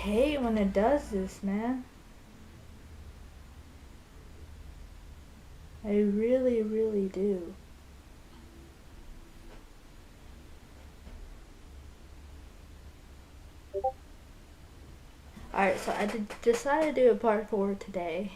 hate when it does this, man. I really, really do. Alright, so I decided to do a part 4 today.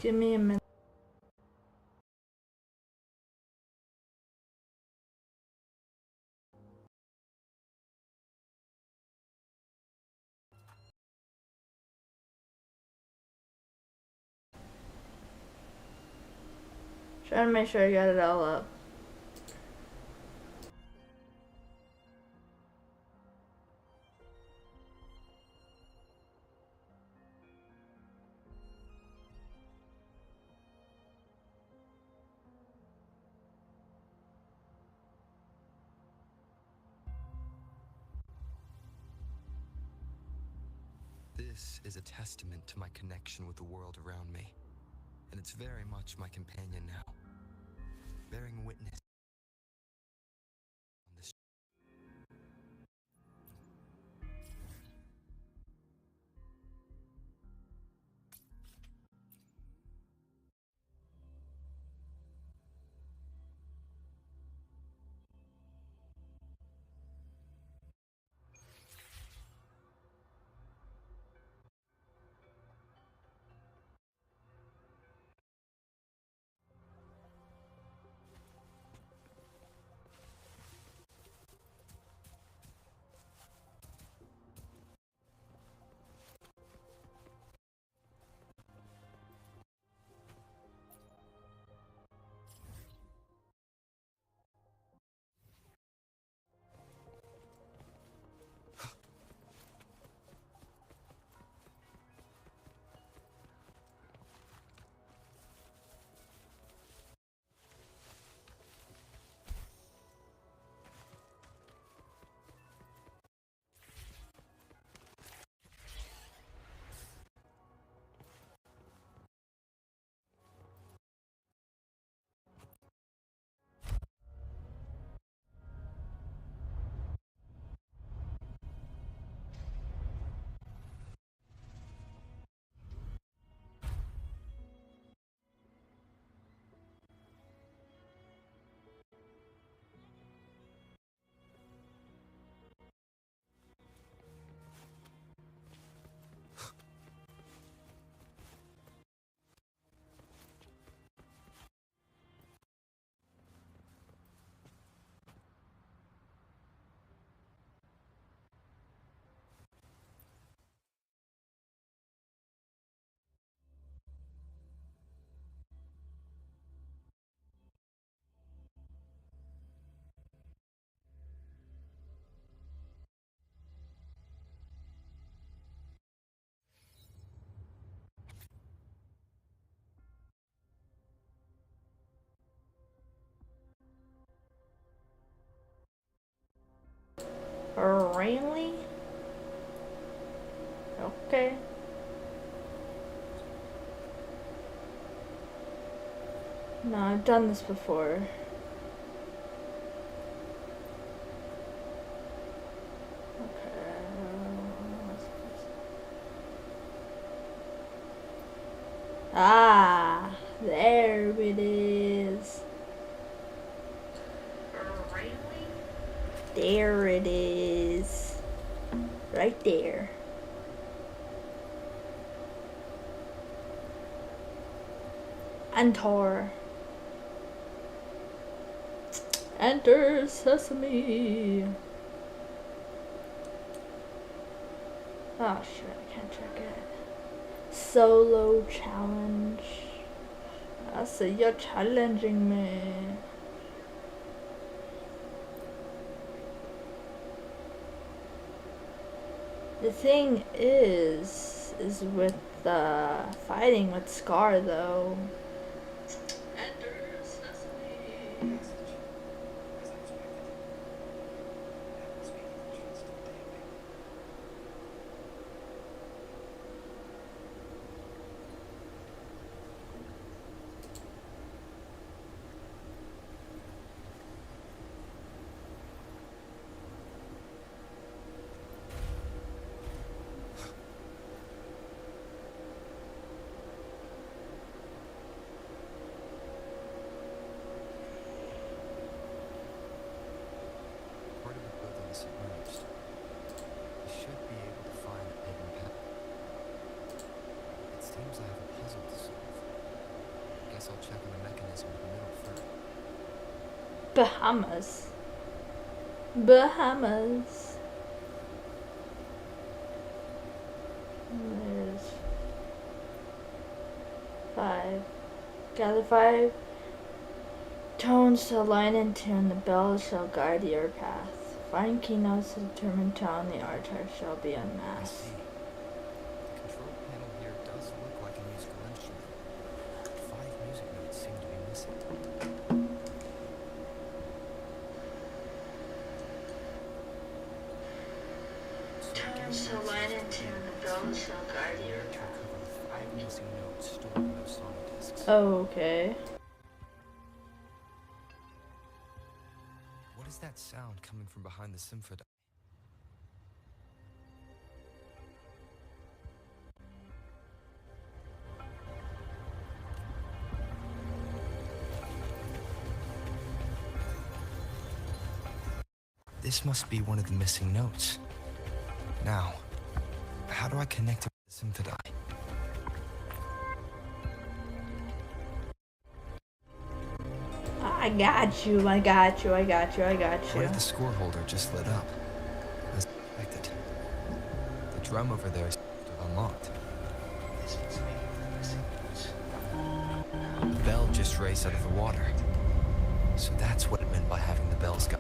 Give me a minute. Trying to make sure I got it all up. This is a testament to my connection with the world around me, and it's very much my companion now, bearing witness on this. Really? Okay. No, I've done this before. Ah, there it is. There it is. Right there. Enter. Enter Sesame. Oh shit, I can't check it. Solo challenge. I see you're challenging me. The thing is with fighting with Scar though. Part of the building is submerged. I should be able to find a hidden path. It seems I have a puzzle to solve. Guess I'll check on the mechanism in the middle first. Bahamas. Bahamas. There's 5. Gather 5 tones to align in tune. The bell shall guide your path. Find keynotes to determine tone. The archive shall be I unmasked. see. The control panel here does look like a musical instrument. But 5 music notes seem to be missing. Tones to align in tune. The bell shall guide your To path. recover the 5 missing notes stored in those song discs. Okay. What is that sound coming from behind the symphony? This must be one of the missing notes. Now, how do I connect it with the symphony? I got you. I got you. I got you. I got What you. if the score holder just lit up? As expected. The drum over there is unlocked. This must be the missing notes. The bell just raised out of the water. So that's what it meant by having the bells go.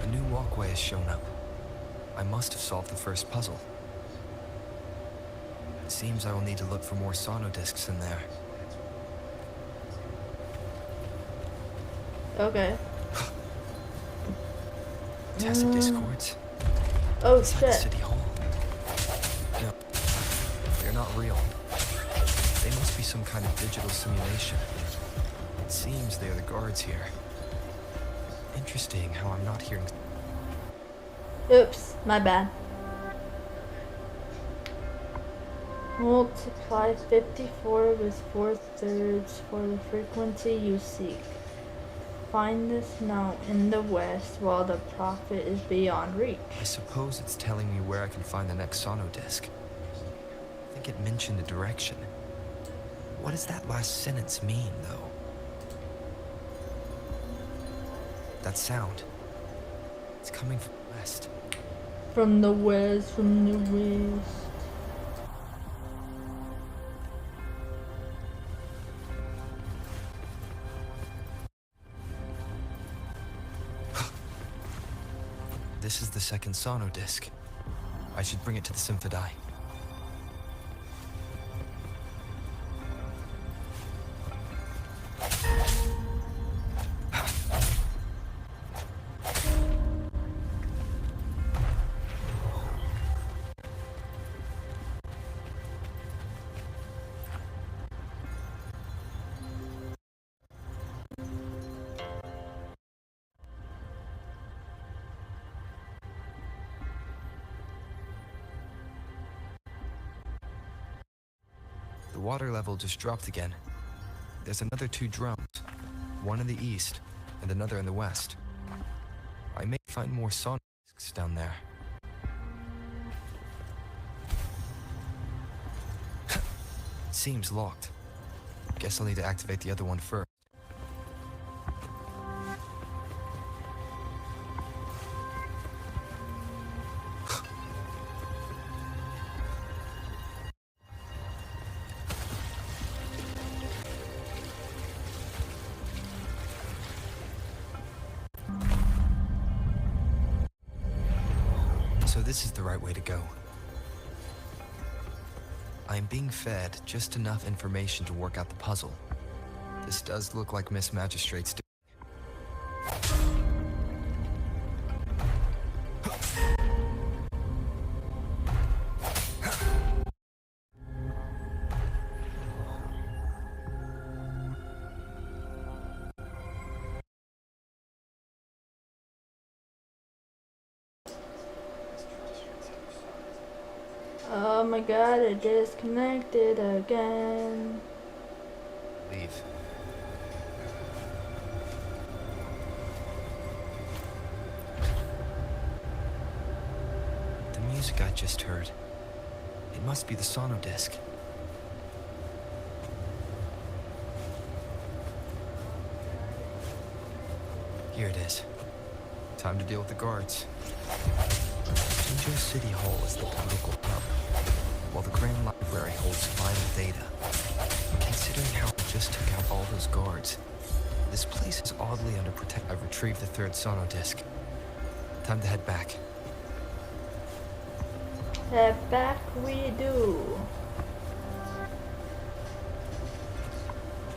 A new walkway has shown up. I must have solved the first puzzle. It seems I will need to look for more sono discs in there. Okay. Tacit discords? Oh Inside the shit. city hall? No, they're not real. They must be some kind of digital simulation. It seems they're the guards here. Interesting how I'm not hearing... Oops, my bad. Multiply 54 with 4/3 for the frequency you seek. Find this note in the west while the prophet is beyond reach. I suppose it's telling me where I can find the next sono disc. I think it mentioned a direction. What does that last sentence mean, though? That sound. It's coming from the west. From the west, from the west. This is the second sono disc. I should bring it to the symphony. The water level just dropped again. There's another 2 drums, one in the east and another in the west. I may find more sono discs down there. Seems locked. Guess I'll need to activate the other one first. So this is the right way to go. I am being fed just enough information to work out the puzzle. This does look like Miss Magistrate's doing. Oh my god, it disconnected again. Leave. The music I just heard. It must be the sonodisc. Here it is. Time to deal with the guards. Jinjo City Hall is the political hub, while the Grand Library holds final data. Considering how I just took out all those guards, this place is oddly under protect. I've retrieved the third sonodisc. Time to head back. Head back we do.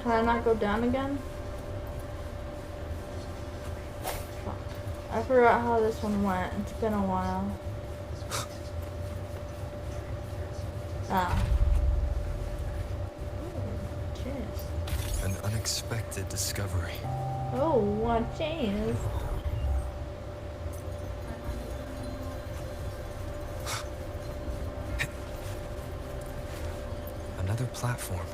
Can I not go down again? Fuck. I forgot how this one went. It's been a while. Ah. Ooh, cheers. An unexpected discovery. Oh, one chance. Another platform.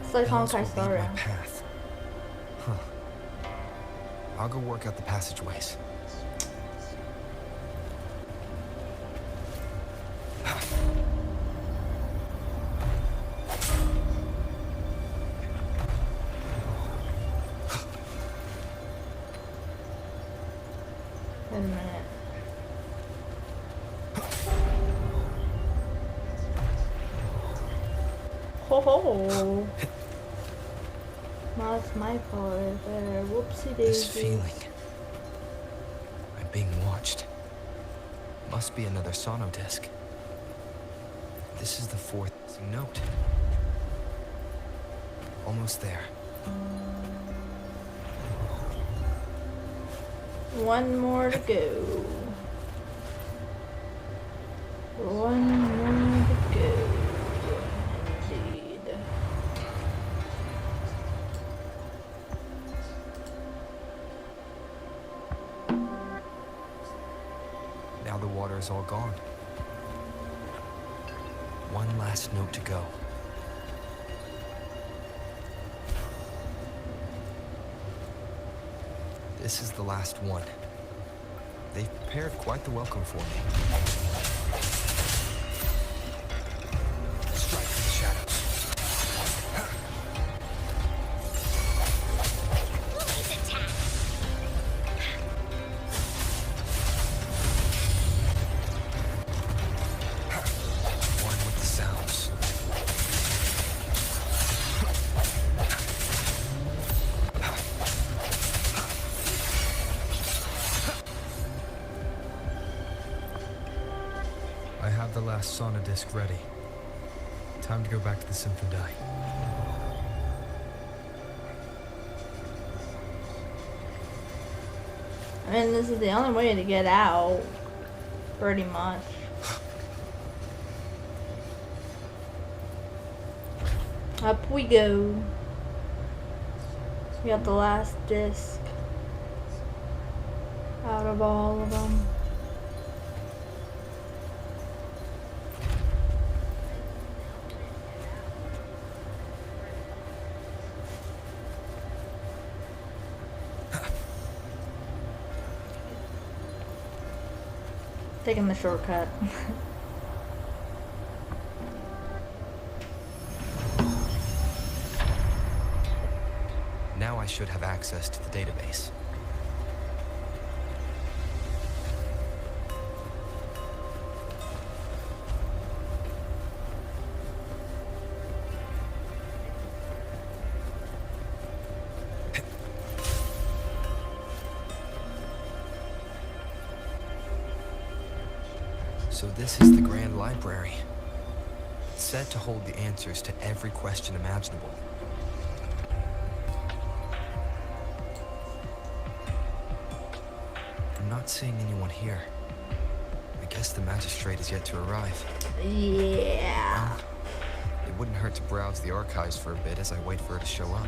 It's like Bells will Honkai lead Star my Rail. path. Huh. I'll go work out the passageways. Wait a minute. Ho ho! That's my fault right there. Whoopsie This daisy. feeling. I'm being watched. Must be another sonodisc. This is the fourth note. Almost there. One more to go. One more to go. Indeed. Now the water is all gone. One last note to go. This is the last one. They've prepared quite the welcome for me. Strike from the shadows. One with the sounds. I have the last sonodisc ready. Time to go back to the Symphony. I mean, this is the only way to get out. Pretty much. Up we go. We got the last disc out of all of them. Taking the shortcut. Now I should have access to the database. So this is the Grand Library. It's said to hold the answers to every question imaginable. I'm not seeing anyone here. I guess the magistrate is yet to arrive. Yeah. Well, it wouldn't hurt to browse the archives for a bit as I wait for her to show up.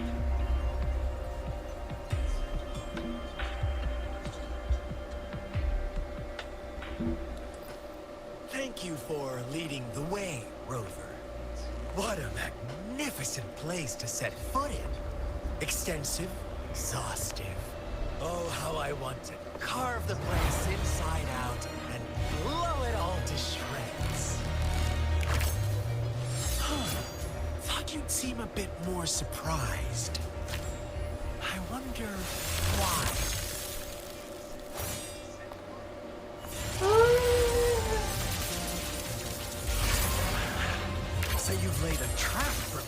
Thank you for leading the way, Rover. What a magnificent place to set foot in. Extensive, exhaustive. Oh, how I want to carve the place inside out and blow it all to shreds. Thought you'd seem a bit more surprised. I wonder why. So you've laid a trap for me.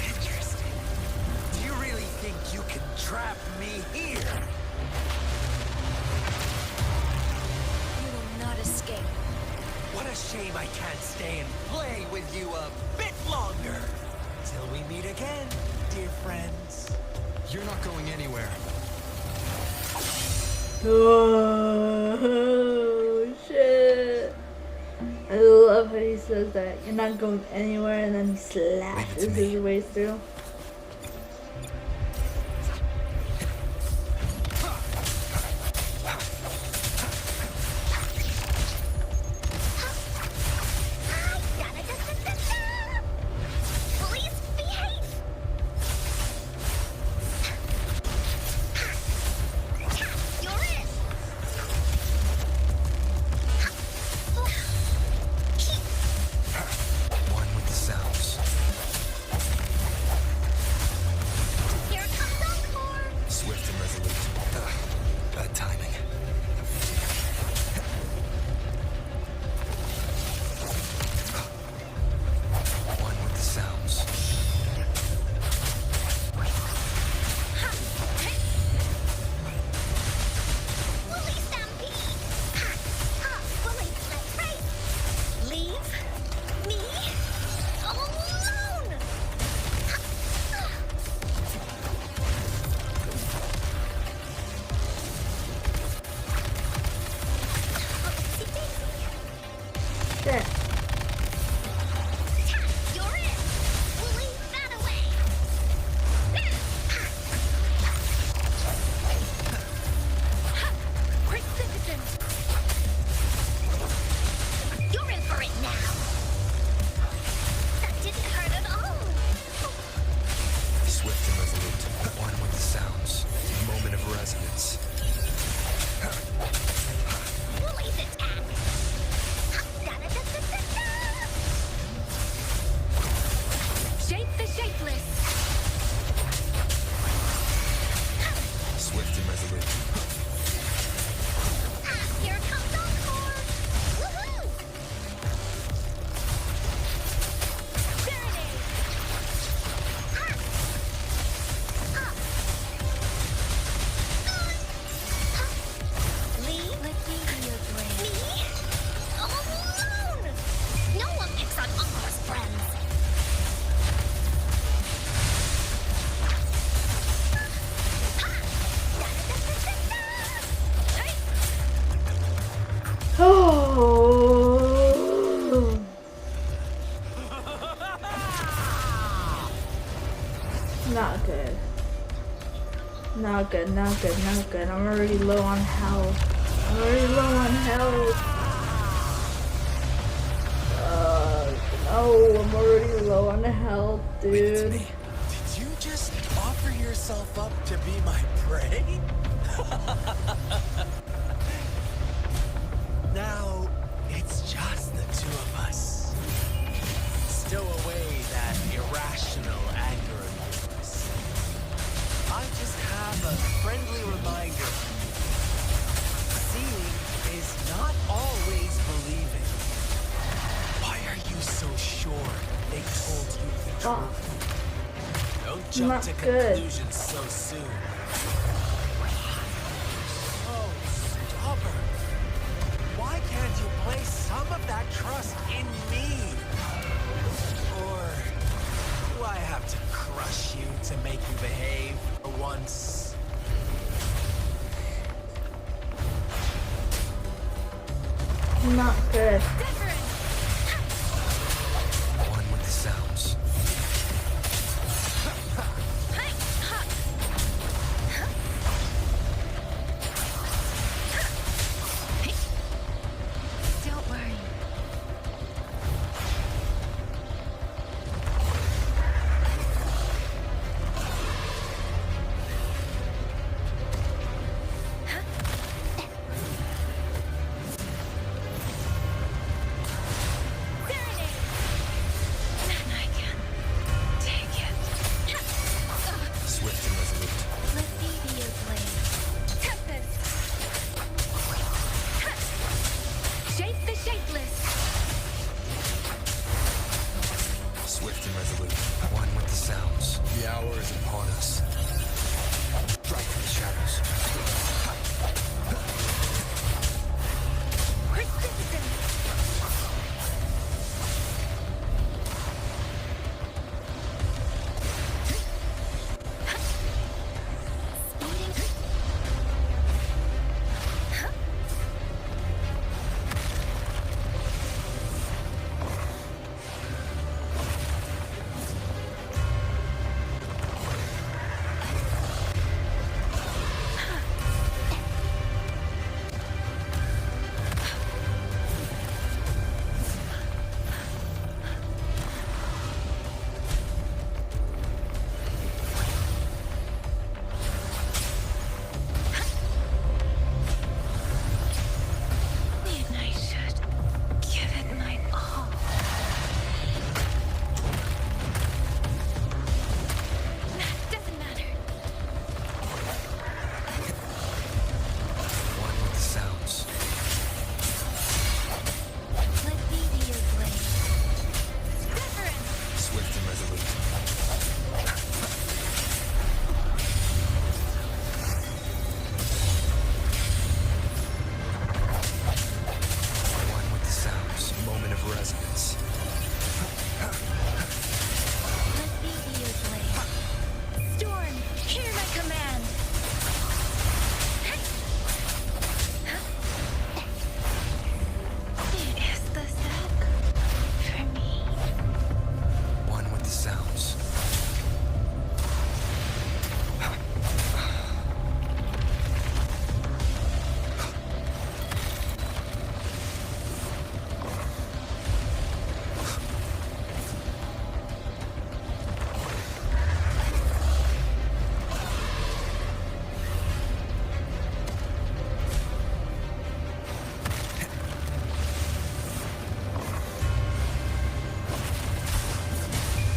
Interesting. Do you really think you can trap me here? You will not escape. What a shame I can't stay and play with you a bit longer. Till we meet again, dear friends. You're not going anywhere. Oh shit. I love how he says that. You're not going anywhere, and then he slashes me. his way through. Please behave. You're in. One with the sounds. Here comes Encore. Swift and resolute. Bad timing. One with the sounds. Bully stampede. Bully race. Leave me alone. Shit. You're in. Bully that away. Precipitant. You're in for it now. That didn't hurt at all. Swift and resolute. One with the sounds. Moment of resonance. Bully's attack. Da-da-da-da-da-da. Shape the shapeless. Swift and resolute. Here comes Encore. Woohoo! Serenade. Leave. Let me be your brain. Me? Alone! No one picks on Encore's friends. Hey! Oh. Not good. Not good, not good, not good. I'm already low on health. I'm already low on health. No, I'm already low on health, dude. Did you just offer yourself up to be my prey? Now, it's just the two of us. Stow away that irrational anger of yours. I just have a friendly reminder. Seeing is not always believing. Why are you so Fuck. Don't jump Not to good. conclusions so soon. Oh, stubborn. Why can't you place some of that trust in me? Or do I have to crush you to make you behave for once? Not good. One with the sounds. Don't worry. I can take it. Swift and resolute. Let me be your blade. Tempest. Shape the shapeless. Swift and resolute. One with the sounds. The hour is upon us. Strike from the shadows. Persistent. Speeding. Then I should give it my all. That doesn't matter. One with the sounds. Let me be your blade. Reverence. Swift and resolute. One with the sounds. Moment of resonance. Let me be your blade. Storm, hear my command. It is the sack for me. One with the sounds.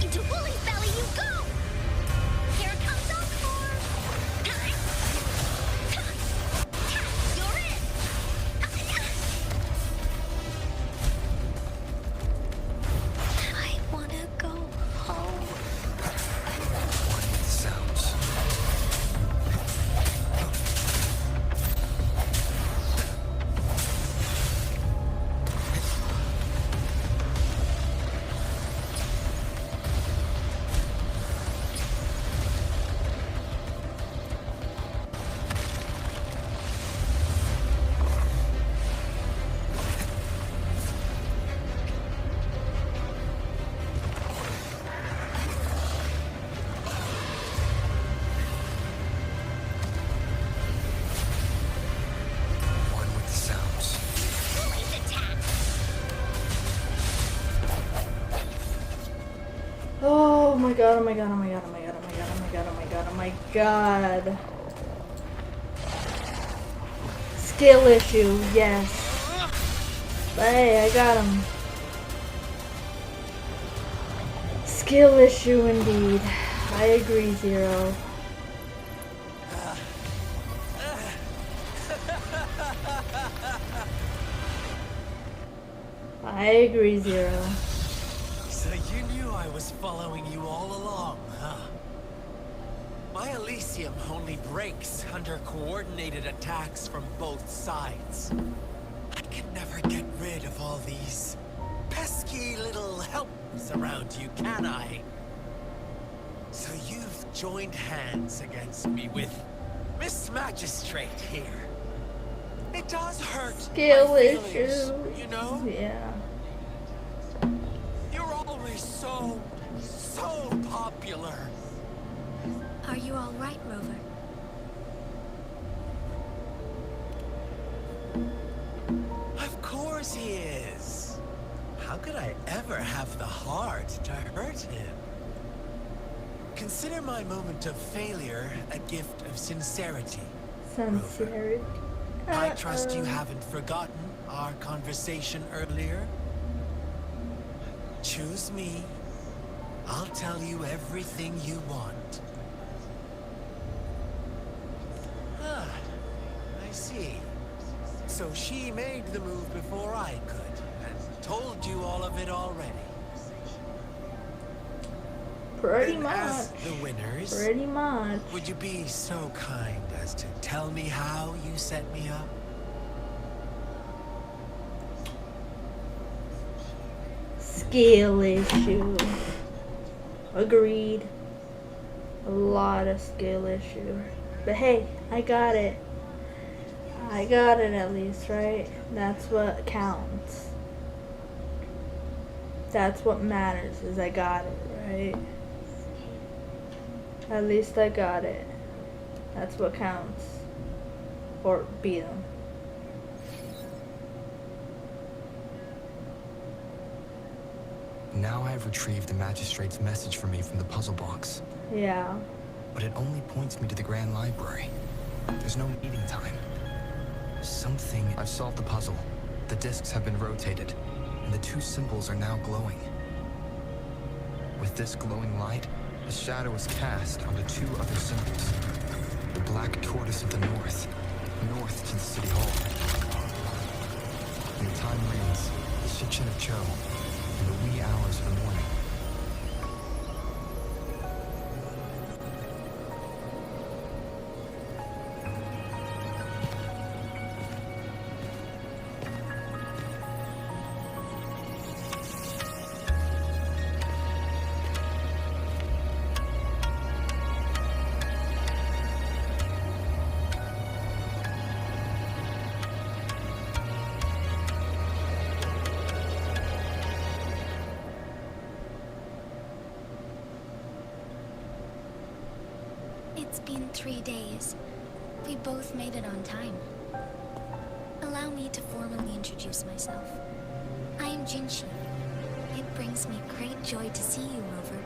Into Woolly's belly you go! Here comes our core! You're in! I wanna go home. One with the sounds. One with the sounds. Woolly's attack! Oh my god, oh my god, oh my god, oh my god, oh my god, oh my god, oh my god, oh my god. Skill issue, yes. Hey, I got him. Skill issue indeed. I agree, Zero. I agree, Zero. So you knew I was following you all along, huh? My Elysium only breaks under coordinated attacks from both sides. I can never get rid of all these pesky little helps around you, can I? So you've joined hands against me with Miss Magistrate here. It does hurt Skill my feelings, issue. you know? Yeah. You're always so popular. Are you all right, Rover? Of course he is. How could I ever have the heart to hurt him? Consider my moment of failure a gift of sincerity. Sincerity. I trust you haven't forgotten our conversation earlier. Choose me. I'll tell you everything you want. Ah, I see. So she made the move before I could, and told you all of it already. Pretty Then much. as the winners, Pretty much. would you be so kind as to tell me how you set me up? Skill issue. Agreed. A lot of skill issue. But hey, I got it. I got it at least, right? That's what counts. That's what matters, is I got it, right? At least I got it. That's what counts. Or beat them. Now I have retrieved the magistrate's message for me from the puzzle box. Yeah. But it only points me to the Grand Library. There's no meeting time. I've solved the puzzle. The discs have been rotated, and the two symbols are now glowing. With this glowing light, a shadow is cast onto two other symbols. The black tortoise of the north to the city hall. And the time reads, the Shichen of Cho, in the wee hours of the morning. It's been 3 days. We both made it on time. Allow me to formally introduce myself. I am Jinshi. It brings me great joy to see you, Rover.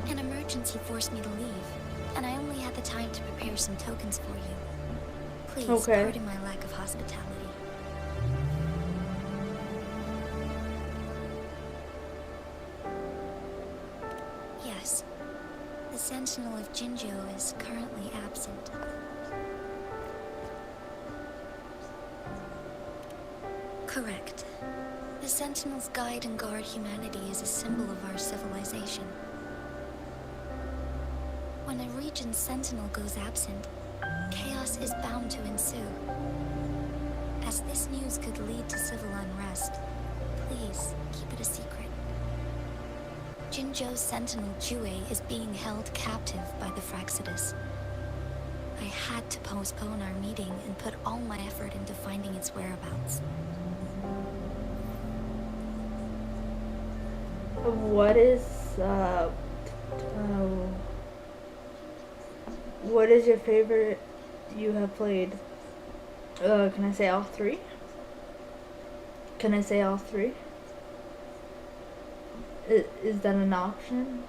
An emergency forced me to leave, and I only had the time to prepare some tokens for you. Please Okay. pardon my lack of hospitality. Yes, the Sentinel of Jinjo is currently absent. Correct. The Sentinels guide and guard humanity as a symbol of our civilization. When a region's sentinel goes absent, chaos is bound to ensue. As this news could lead to civil unrest, please keep it a secret. Jinjo's sentinel Jue is being held captive by the Fraxidus. I had to postpone our meeting and put all my effort into finding its whereabouts. What is your favorite you have played? Can I say all three? Can I say all three? Is that an option?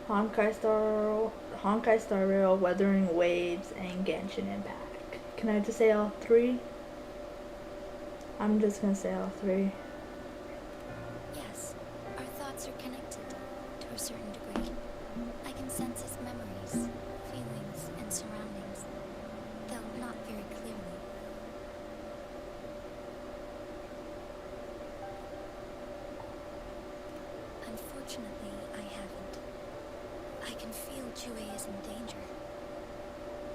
Honkai Star Rail, Wuthering Waves, and Genshin Impact. Can I just say all three? I'm just gonna say all three. Yes, our thoughts are connected to a certain degree. I can sense his memories. Unfortunately, I haven't. I can feel Jue is in danger.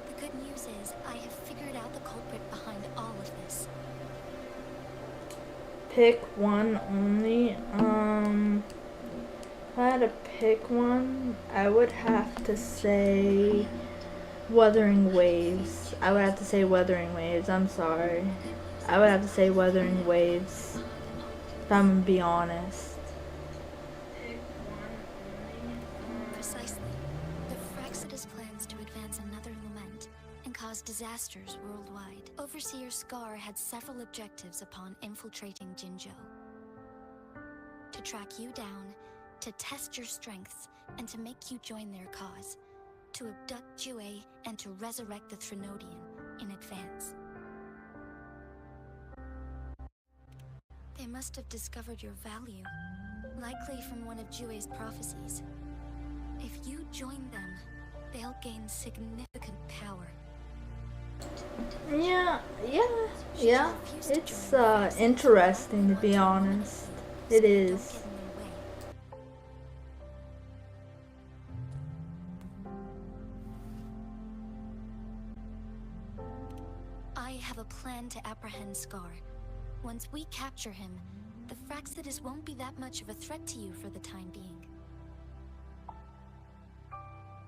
The good news is I have figured out the culprit behind all of this. Pick one only. If I had to pick one, I would have to say Wuthering Waves. I would have to say Wuthering Waves. I'm sorry. I would have to say Wuthering Waves. If I'm gonna be honest. Precisely. The Fraxidus plans to advance another lament and cause disasters worldwide. Overseer Scar had several objectives upon infiltrating Jinzhou. To track you down, to test your strengths, and to make you join their cause. To abduct Jue and to resurrect the Threnodian in advance. They must have discovered your value, likely from one of Jue's prophecies. If you join them, they'll gain significant power. Yeah. It's interesting, to be honest. It is. I have a plan to apprehend Scar. Once we capture him, the Fraxidus won't be that much of a threat to you for the time being.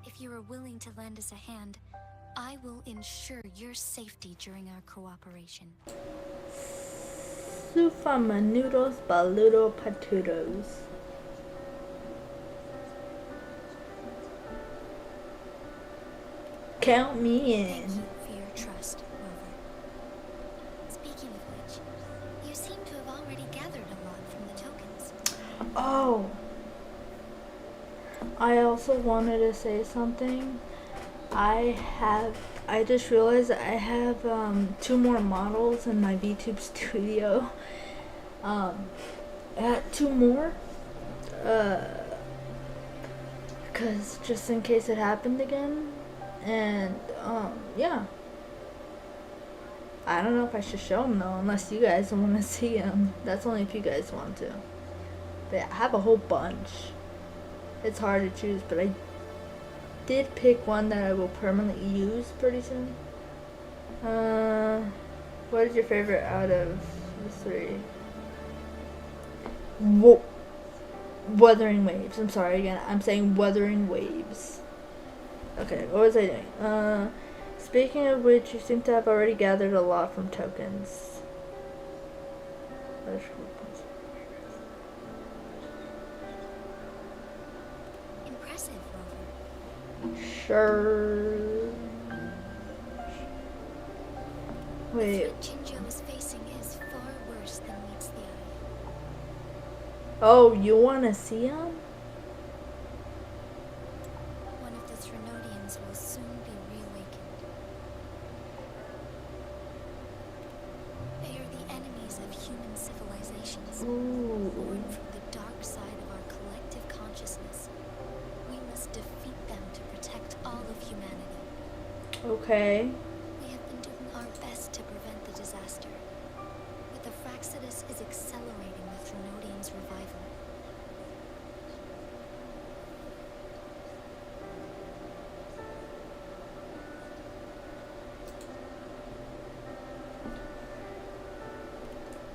If you are willing to lend us a hand, I will ensure your safety during our cooperation. Sufa Manudos Baludo Patudos. Count me Thank in. you for your trust, Rover. Speaking of which, you seem to have already gathered a lot from the tokens. Oh. I also wanted to say something. I just realized I have 2 more models in my VTube studio. I had 2 more. Cause just in case it happened again. And yeah. I don't know if I should show them though, unless you guys want to see them. That's only if you guys want to. But yeah, I have a whole bunch. It's hard to choose, but I did pick one that I will permanently use pretty soon. What is your favorite out of the 3? Wuthering Waves. I'm sorry again. I'm saying Wuthering Waves. Okay, what was I doing? Speaking of which, you seem to have already gathered a lot from tokens. Impressive, Rover. Sure. The Wait. threat Jinzhou is facing is far worse than meets the eye. Oh, you want to see him? One of the Threnodians will soon be reawakened. They are the enemies of human civilizations, Ooh. born from the dark side of our collective consciousness. We must defeat them to protect all of humanity. Okay. We have been doing our best to prevent the disaster, but the Fraxidus is accelerating the Threnodians' revival.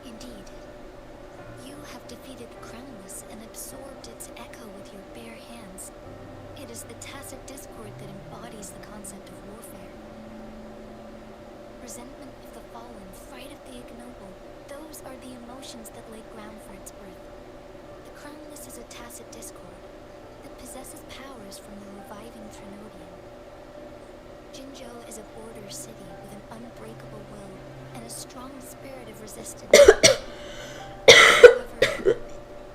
Indeed, you have defeated Crownless and absorbed its echo with your bare hands. It is the tacit discord that embodies the concept of warfare. Resentment of the fallen, fright of the ignoble, those are the emotions that lay ground for its birth. The Crownless is a tacit discord that possesses powers from the reviving Threnodian. Jinzhou is a border city with an unbreakable will and a strong spirit of resistance. However,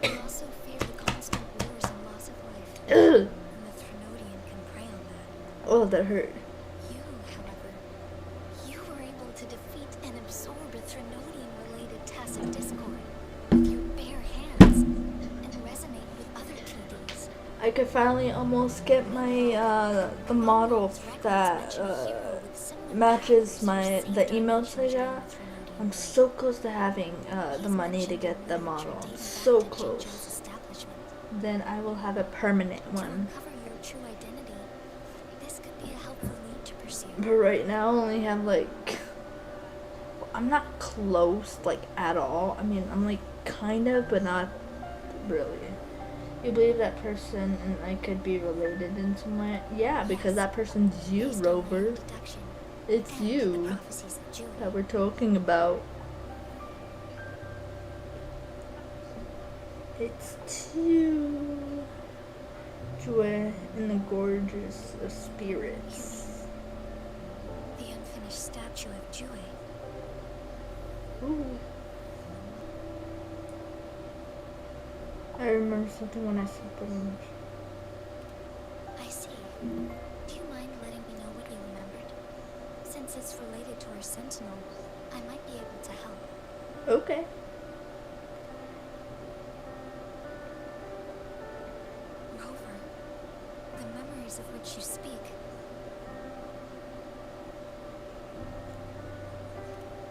we also fear the constant wars and loss of life, and the Threnodian can prey on that. Oh, that hurt. You, however, you were able to defeat and absorb a Threnodian-related tacit discord with your bare hands and resonate with other TDs. I could finally almost get my the model that matches the emails I got. I'm so close to having the money to get the model. I'm so close. then I will have a permanent To one. uncover your true identity, this could be a helpful lead to pursue. But right now I only have like, I'm not close like at all. I mean, I'm like kind of, but not really. You believe that person and I could be related in some way? Yeah, because that person's you, Based on my own Rover. deduction It's and the you prophecies of Julie. that we're talking about. It's you, Joy, and the gorgeous of spirits. The unfinished statue of Julie. Ooh. I remember something when I saw the image. I see. Do you mind letting me know what you remembered? Since it's related to our sentinel, I might be able to help. Okay. Rover, the memories of which you speak.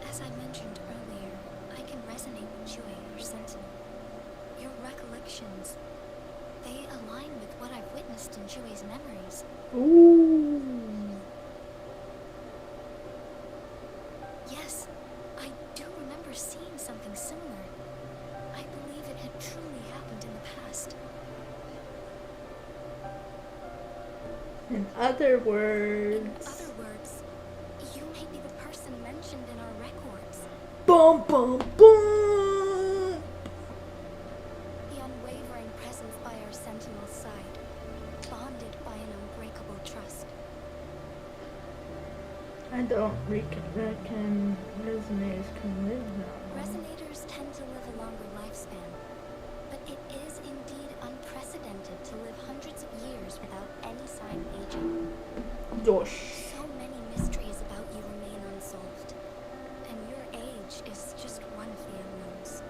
As I mentioned earlier, I can resonate with Julie, your sentinel. Your recollections, they align with what I've witnessed in Julie's memories. Ooh. Yes, I do remember seeing something similar. I believe it had truly happened in the past. In other In words. other words, you may be the person mentioned in our records. Bum bum bum. The unwavering presence by our sentinel's side, bonded by an unbreakable trust. I don't reckon resonators can live that long. Resonators tend to live a longer lifespan, but it is indeed unprecedented to live hundreds of years without any sign of aging. Dosh. So many mysteries about you remain unsolved, and your age is just one of the unknowns.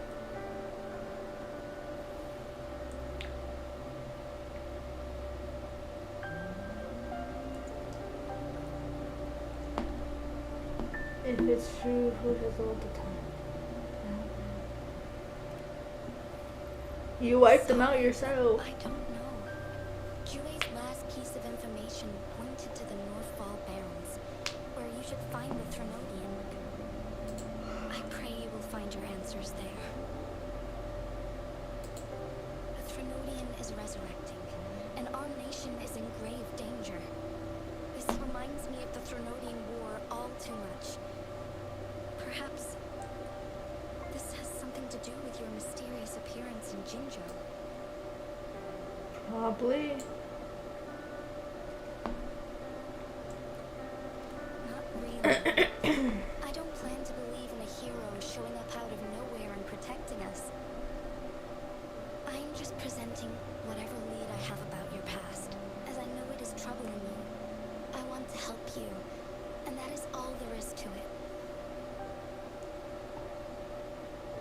If it's true, who has all the time? You wiped them out yourself. I don't know. Julie's last piece of information pointed to the Northfall Barrens, where you should find the Threnodian. I pray you will find your answers there. The Threnodian is resurrecting, and our nation is in grave danger. This reminds me of the Threnodian War all too much. Perhaps this has something to do with your mysterious appearance in Jinzhou. Probably. Not really. I don't plan to believe in a hero showing up out of nowhere and protecting us. I'm just presenting whatever lead I have about your past, as I know it is troubling you. I want to help you, and that is all there is to it.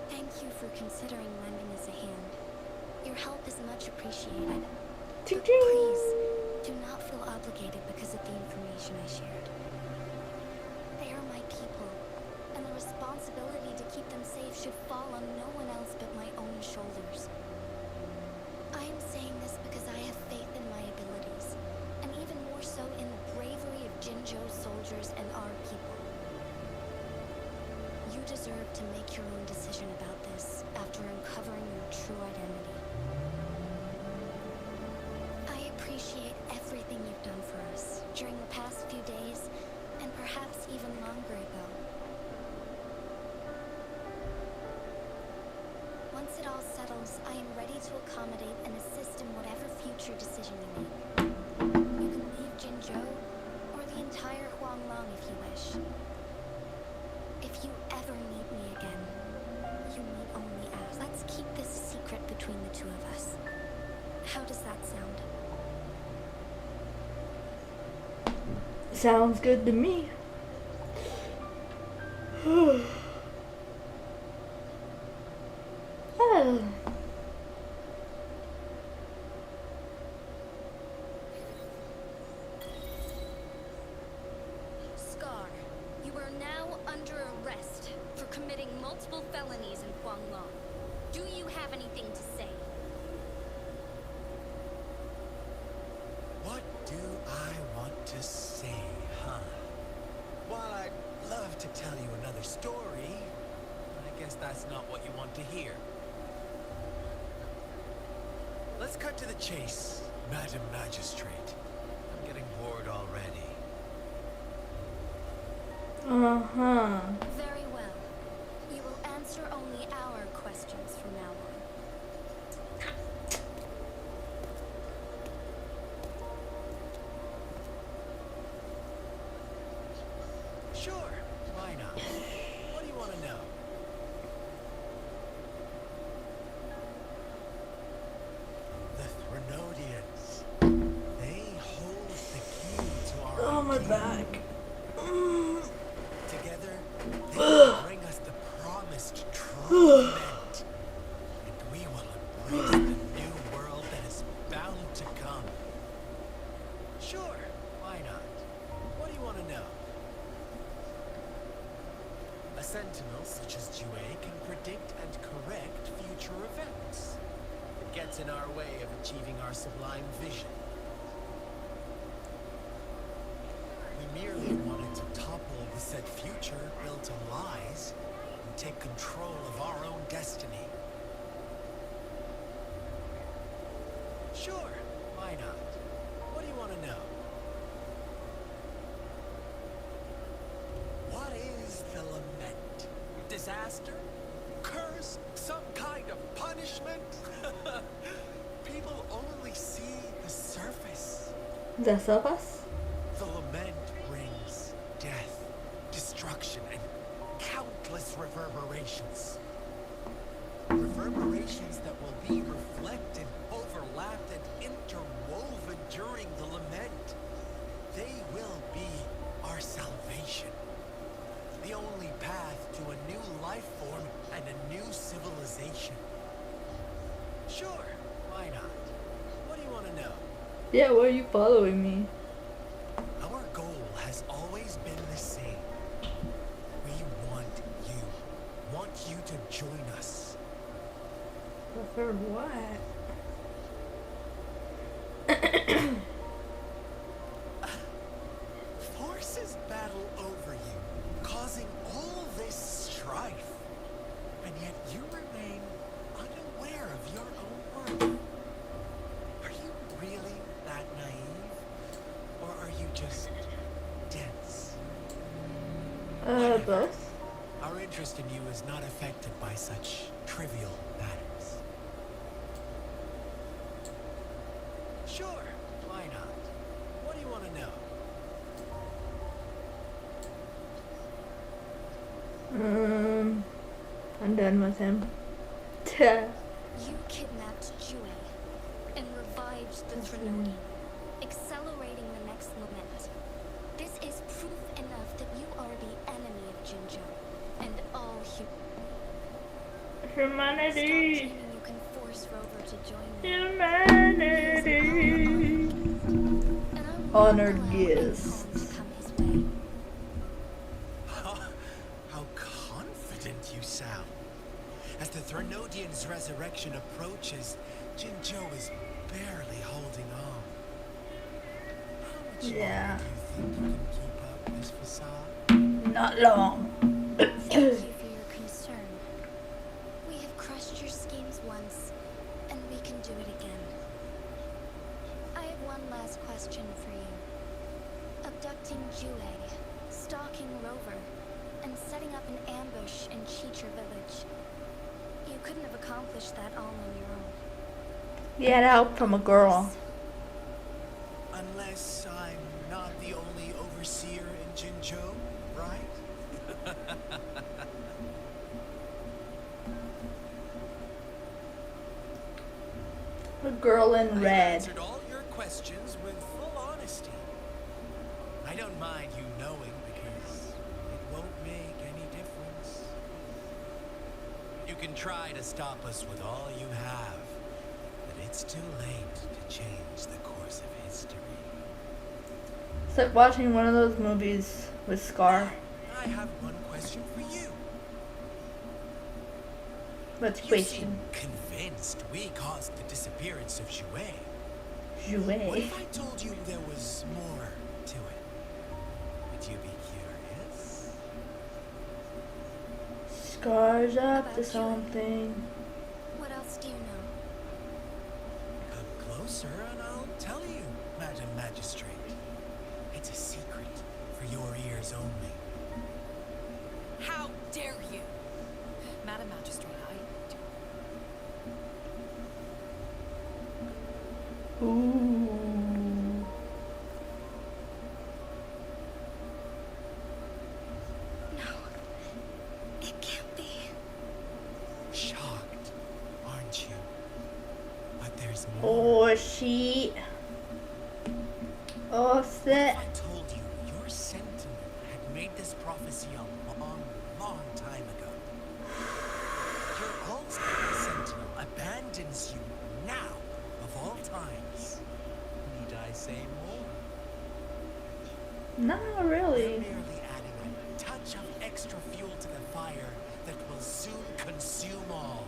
Thank you for considering lending us a hand. Your help is much appreciated. But please, do not feel obligated because of the information I shared. They are my people, and the responsibility to keep them safe should fall on no one else but my own shoulders. I am saying this because I have faith in my abilities, and even more so in the bravery of Jinzhou's soldiers and our people. You deserve to make your own decision about this after uncovering your true identity. I appreciate everything you've done for us during the past few days, and perhaps even longer ago. Once it all settles, I am ready to accommodate and assist in whatever future decision you make. You can leave Jinzhou, or the entire Huanglong if you wish. If you ever need me again, you need only ask. Let's keep this secret between the two of us. How does that sound? Sounds good to me. Oh. Scar, you are now under arrest for committing multiple felonies in Huanglong. Do you have anything to say? love to tell you another story. I guess that's not what you want to hear. Let's cut to the chase, Madam Magistrate. I'm getting bored already. Uh-huh. Very well. You will answer only our questions from now on. Sure, why not? What do you want to know? The Threnodians. They hold the key to our Oh, my kingdom. back. Together, they will bring us the promised true land. And we will embrace the new world that is bound to come. Sure, why not? What do you want to know? A sentinel such as Jue can predict and correct future events. It gets in our way of achieving our sublime vision. We merely wanted to topple the said future built on lies and take control of our own destiny. Sure, why not? What do you want to know? What is the lament? Disaster? Curse? Some kind of punishment? People only see the surface. The surface? The lament brings death, destruction, and countless reverberations. Reverberations that will be reflected, overlapped, and interwoven during the lament. They will be our salvation. The only path to a new life form and a new civilization. Sure, why not? What do you want to know? Yeah, why are you following me? Our goal has always been the same. We want you to join us. For what? Forces battle over you, causing all this strife. And yet you remain unaware of your own worth. Are you really that naive? Or are you just dense? Both? Our interest in you is not affected by such trivial matters. Sure, why not? What do you want to know? I'm done with him. You kidnapped Jue and revived the Threnodian, accelerating the next lament. This is proof enough that you are the enemy of Jinzhou and all Stop Humanity! dreaming you can force Rover to join me. Humanity! And I will not Honored allow any guest. harm to come his way. How confident you sound. As the Threnodian's resurrection approaches, Jinzhou is barely holding on. How much Yeah. longer do you think you can keep up this facade? Not long. Thank you for your concern. We have crushed your schemes once, and we can do it again. I have one last question for you. Abducting Jue, stalking Rover, and setting up an ambush in Chicha village. You couldn't have accomplished that all on your own. He had help from a girl. Unless I'm not the only overseer in Jinzhou, right? A girl in I've red. answered all your questions with full honesty. I don't mind you knowing because it won't make any difference. You can try to stop us with all you have, but it's too late to change the course of history. It's like watching one of those movies with Scar. I have one question for you. What's You question? seem convinced we caused the disappearance of Jue. What Jouet. if I told you there was more to it? Would you be curious? Scar's up About to you. something. What else do you know? Come closer and I'll tell you, Madam Magistrate. It's a secret for your ears only. How dare you? Madam Magistrate, Ooh. No. It can't be. Shocked, aren't you? But there's more. Oh, she. Oh, What shit. if I told you your sentinel had made this prophecy a long, long time ago? Your old sentinel abandons you now, of all times. Need I say more? Not You're really. merely adding a touch of extra fuel to the fire that will soon consume all.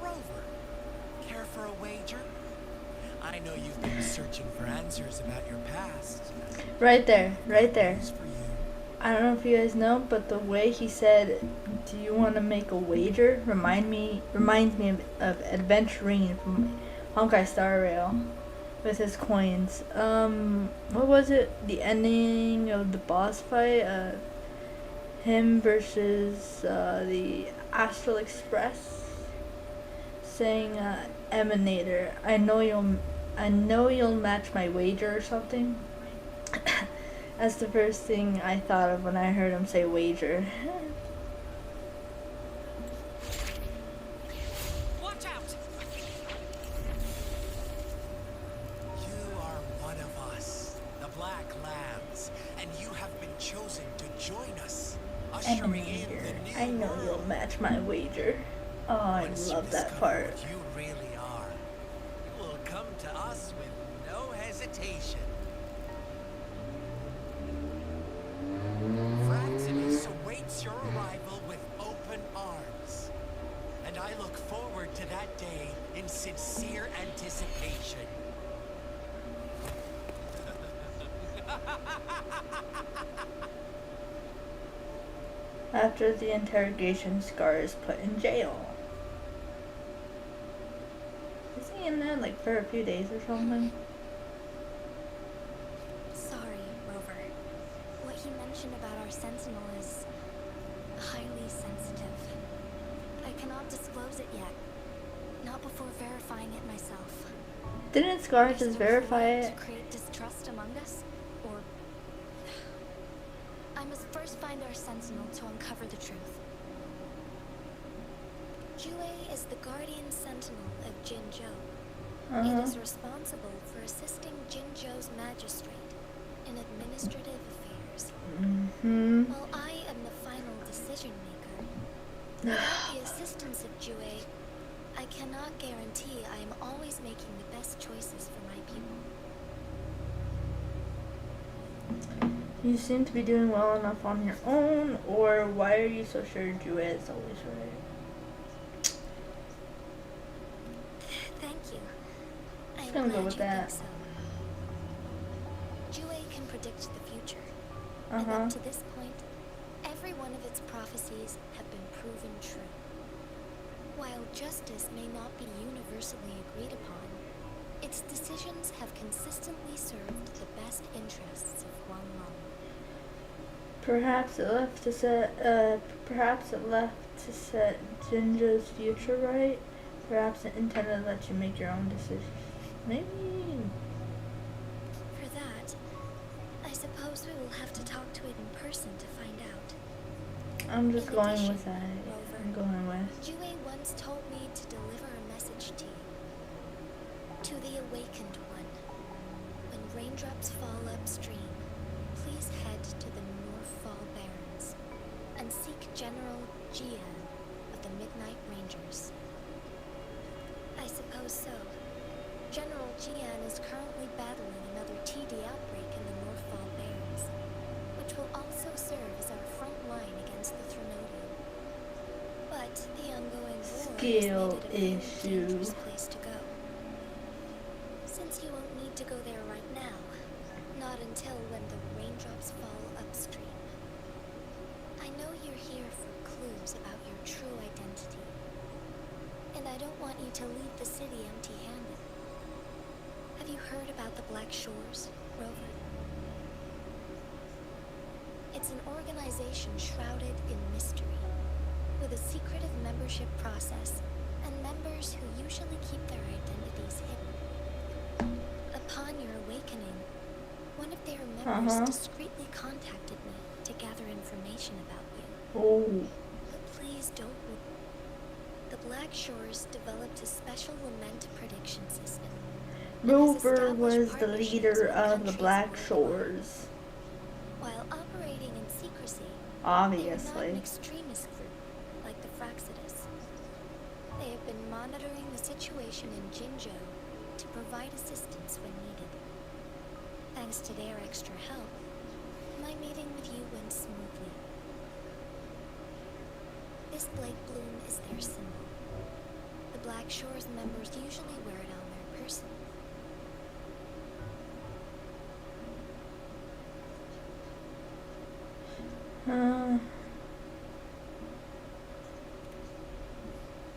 Rover, care for a wager? I know you've been searching for answers about your past. Right there, right there. News for you. I don't know if you guys know, but the way he said, "Do you want to make a wager?" reminds me of Adventuring from Honkai Star Rail with his coins. What was it? The ending of the boss fight. Him versus the Astral Express, saying, "Emanator, I know you'll match my wager," or something. That's the first thing I thought of when I heard him say wager. watch out! You are one of us, the Black Lambs, and you have been chosen to join us, ushering in Emanator, the new I know world. you'll match my wager. Oh, I Once you love that discover part. what you really are, you will come to us with no hesitation. Fraximus awaits your arrival with open arms. And I look forward to that day in sincere anticipation. After the interrogation, Scar is put in jail. Is he in there like for a few days or something? Sorry, Rover. What he mentioned about our sentinel is highly sensitive. I cannot disclose it yet. Not before verifying it myself. Didn't Scar Is just it a verify way it? to create distrust among us? Or I must first find our sentinel to uncover the truth. Jue is the guardian sentinel of Jinzhou. It is responsible for assisting Jinzhou's magistrate in administrative affairs. Mm-hmm. While I am the final decision maker, without the assistance of Jue, I cannot guarantee I am always making the best choices for my people. You seem to be doing well enough on your own, or why are you so sure Jue is always right? Thank you. I am gonna go glad with you that. think so. Jue can predict the future, and Uh-huh. up to this point, every one of its prophecies have been proven true. While justice may not be universally agreed upon, its decisions have consistently served the best interests of Guanlong. Perhaps it left to set Jinja's future right. Perhaps it intended to let you make your own decisions. Maybe. For that, I suppose we will have to talk to it in person to find out. I'm just In going addition, with that. Rover, I'm going with. Jue once told me to deliver a message to you. To the Awakened One. When raindrops fall upstream, please head to the Northfall Barrens and seek General Jian of the Midnight Rangers. I suppose so. General Jian is currently battling another TD outbreak in the Northfall Barrens, which will also serve as our front line against the Threnodium. But the ongoing war Skill has made it a very issue. dangerous place to go. Since you won't need to go there right now, not until when the raindrops fall upstream. I know you're here for clues about your true identity. And I don't want you to leave the city empty-handed. Have you heard about the Black Shores, Rover? It's an organization shrouded in mystery, with a secretive membership process, and members who usually keep their identities hidden. Upon your awakening, one of their members discreetly contacted me to gather information about you. Oh. But please don't. The Black Shores developed a special lament prediction system. Rover was the leader of the Black Shores. While operating in secrecy, Obviously. they're not an extremist group like the Fraxidus. They have been monitoring the situation in Jinzhou to provide assistance when needed. Thanks to their extra help, my meeting with you went smoothly. This Blake Bloom is their symbol. The Black Shores members usually wear it on their person.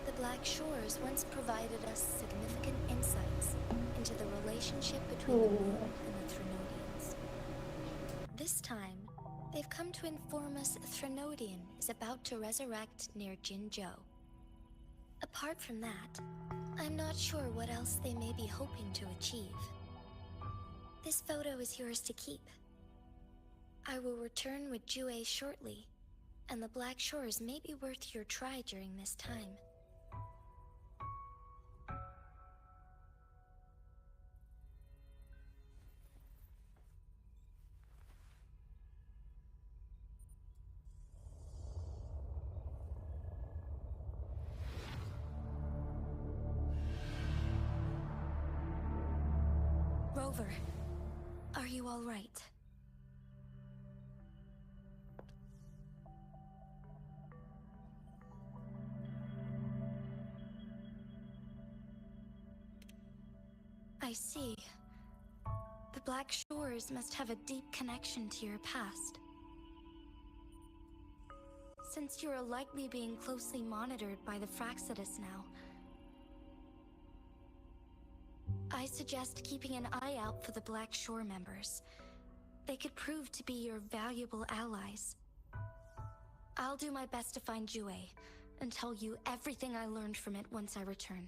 The Black Shores once provided us significant insights into the relationship between the moon and the Threnodians. This time, they've come to inform us a Threnodian is about to resurrect near Jinzhou. Apart from that, I'm not sure what else they may be hoping to achieve. This photo is yours to keep. I will return with Jue shortly, and the Black Shores may be worth your try during this time. Rover, are you all right? I see. The Black Shores must have a deep connection to your past. Since you are likely being closely monitored by the Fraxidus now, I suggest keeping an eye out for the Black Shore members. They could prove to be your valuable allies. I'll do my best to find Jue and tell you everything I learned from it once I return.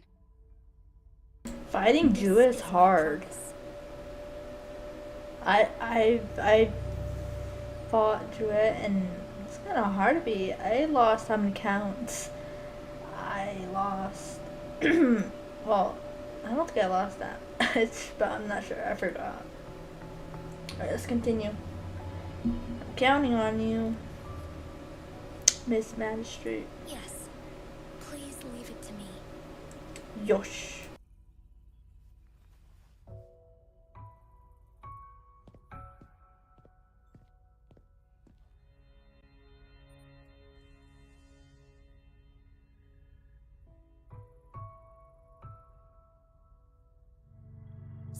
Fighting Jue is hard. I fought Jue and it's kind of hard to beat. I lost how many counts. I lost. Well, I don't think I lost that. But I'm not sure. I forgot. Alright, let's continue. I'm counting on you, Miss Magistrate. Yes. Please leave it to me. Yosh.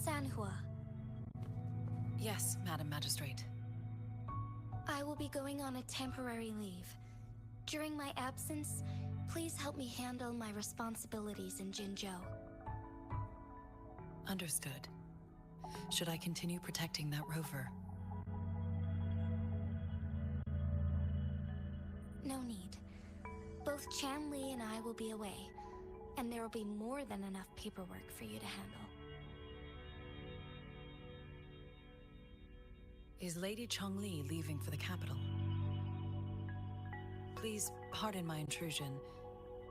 Sanhua, Yes, Madam Magistrate. I will be going on a temporary leave. During my absence, please help me handle my responsibilities in Jinzhou. Understood. Should I continue protecting that rover? No need. Both Chan Li and I will be away, and there will be more than enough paperwork for you to handle. Is Lady Chongli leaving for the capital? Please pardon my intrusion,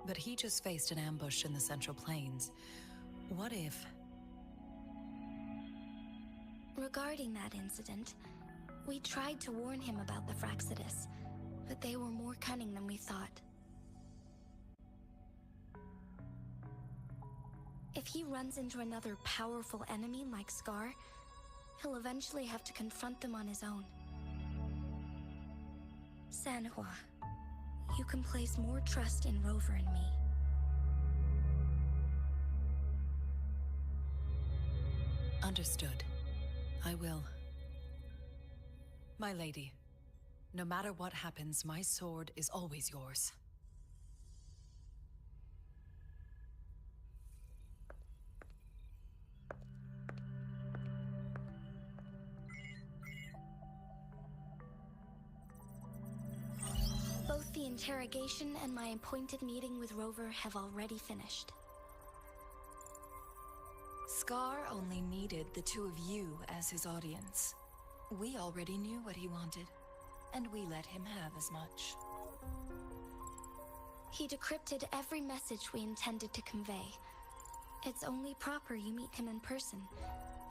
but he just faced an ambush in the Central Plains. What if... Regarding that incident, we tried to warn him about the Fraxidus, but they were more cunning than we thought. If he runs into another powerful enemy like Scar, he'll eventually have to confront them on his own. Sanhua, you can place more trust in Rover and me. Understood. I will. My lady, No matter what happens, my sword is always yours. Both the interrogation and my appointed meeting with Rover have already finished. Scar only needed the two of you as his audience. We already knew what he wanted, and we let him have as much. He decrypted every message we intended to convey. It's only proper you meet him in person,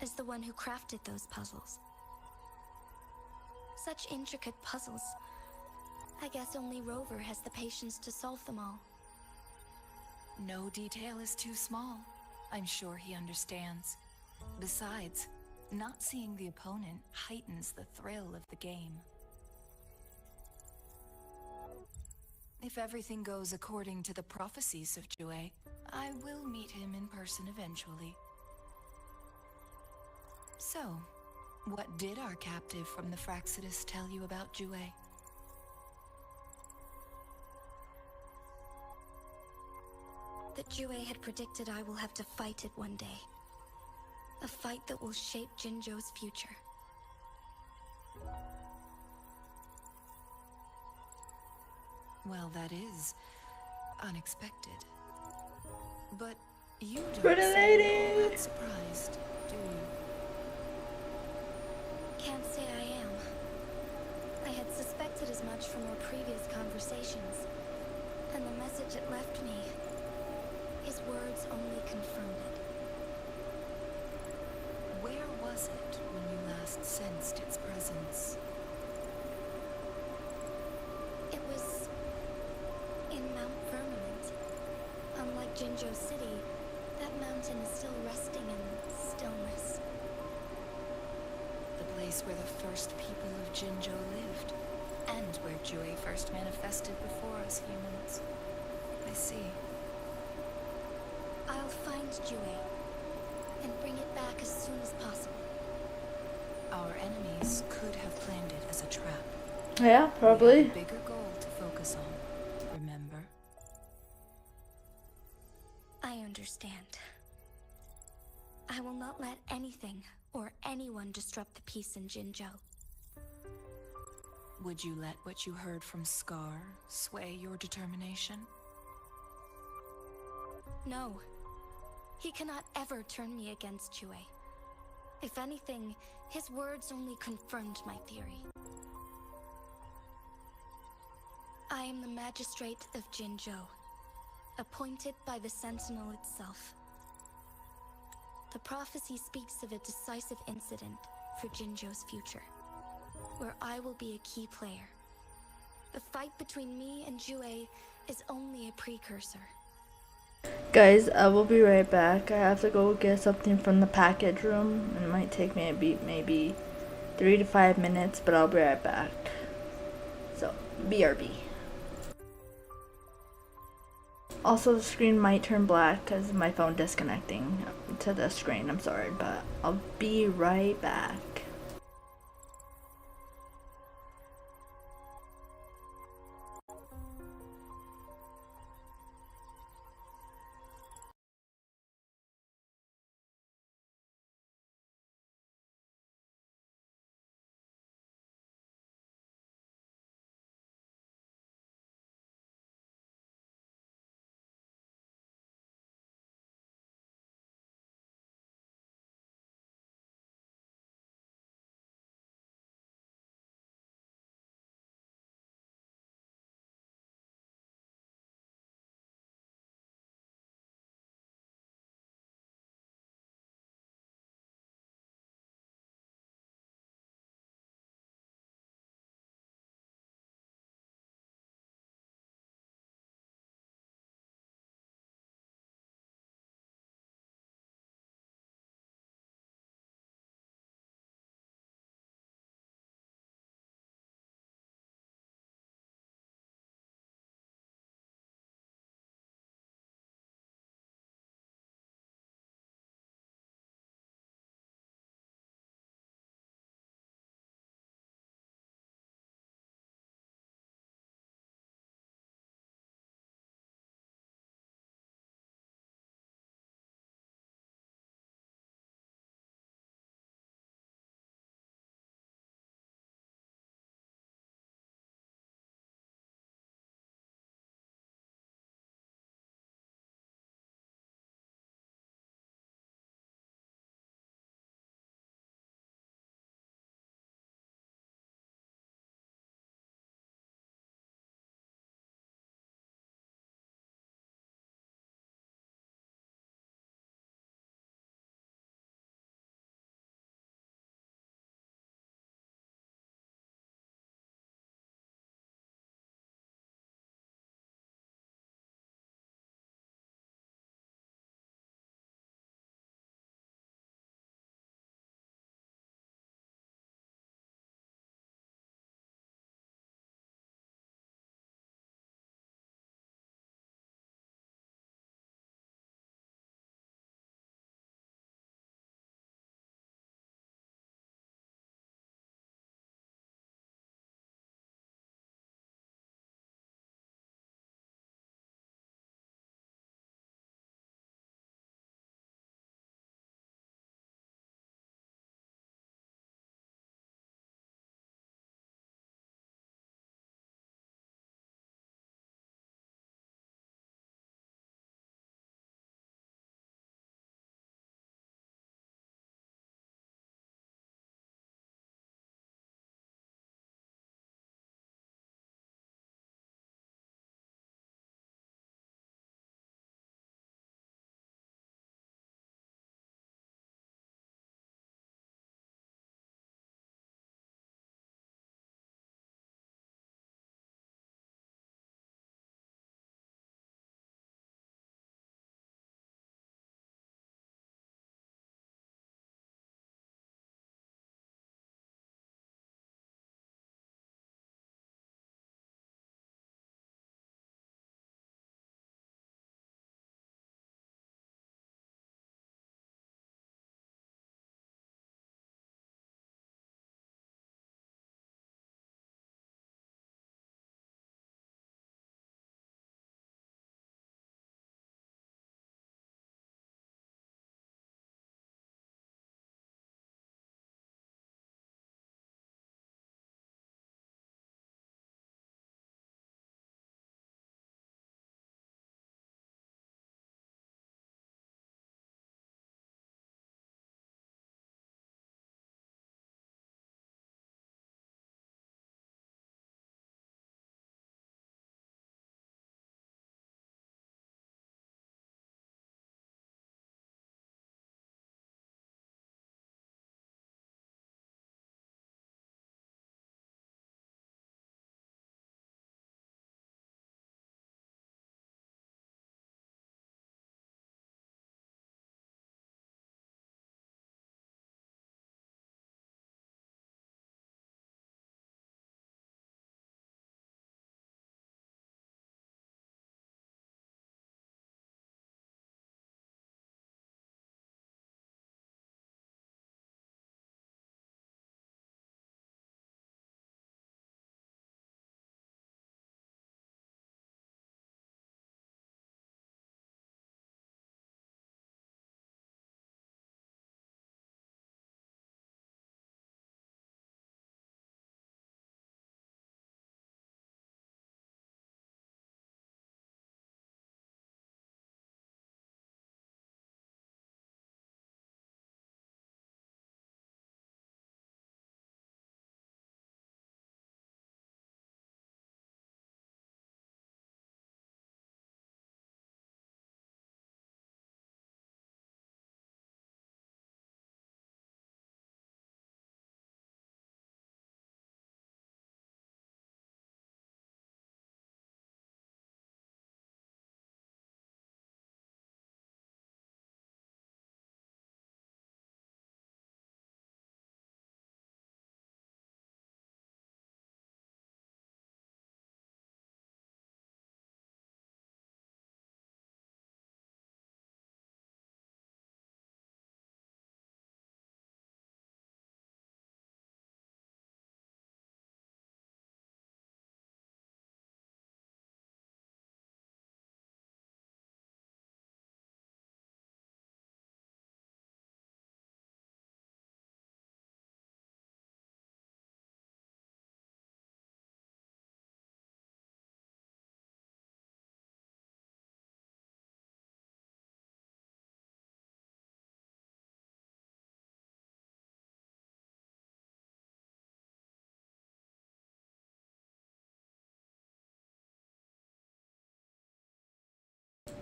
as the one who crafted those puzzles. Such intricate puzzles. I guess only Rover has the patience to solve them all. No detail is too small. I'm sure he understands. Besides, not seeing the opponent heightens the thrill of the game. If everything goes according to the prophecies of Jue, I will meet him in person eventually. So, what did our captive from the Fraxidus tell you about Jue? That Jue had predicted I will have to fight it one day. A fight that will shape Jinzhou's future. Well, that is unexpected. But you don't Pretty seem lady! all that surprised, do you? Can't say I am. I had suspected as much from our previous conversations, and the message it left me, his words only confirmed it. Where was it when you last sensed its presence? It was in Mount Firmament. Unlike Jinzhou City, that mountain is still resting in stillness. The place where the first people of Jinzhou lived, and where Jue first manifested before us humans. I see. I'll find Jue and bring it back as soon as possible. Our enemies could have planned it as a trap. Yeah, We probably. have a bigger goal to focus on, remember? I understand. I will not let anything or anyone disrupt the peace in Jinzhou. Would you let what you heard from Scar sway your determination? No. He cannot ever turn me against Jue. If anything, his words only confirmed my theory. I am the magistrate of Jinzhou, appointed by the Sentinel itself. The prophecy speaks of a decisive incident for Jinzhou's future, where I will be a key player. The fight between me and Jue is only a precursor. Guys, I will be right back. I have to go get something from the package room. It might take me maybe 3 to 5 minutes, but I'll be right back. So, BRB. Also, the screen might turn black because my phone disconnecting to the screen. I'm sorry, but I'll be right back.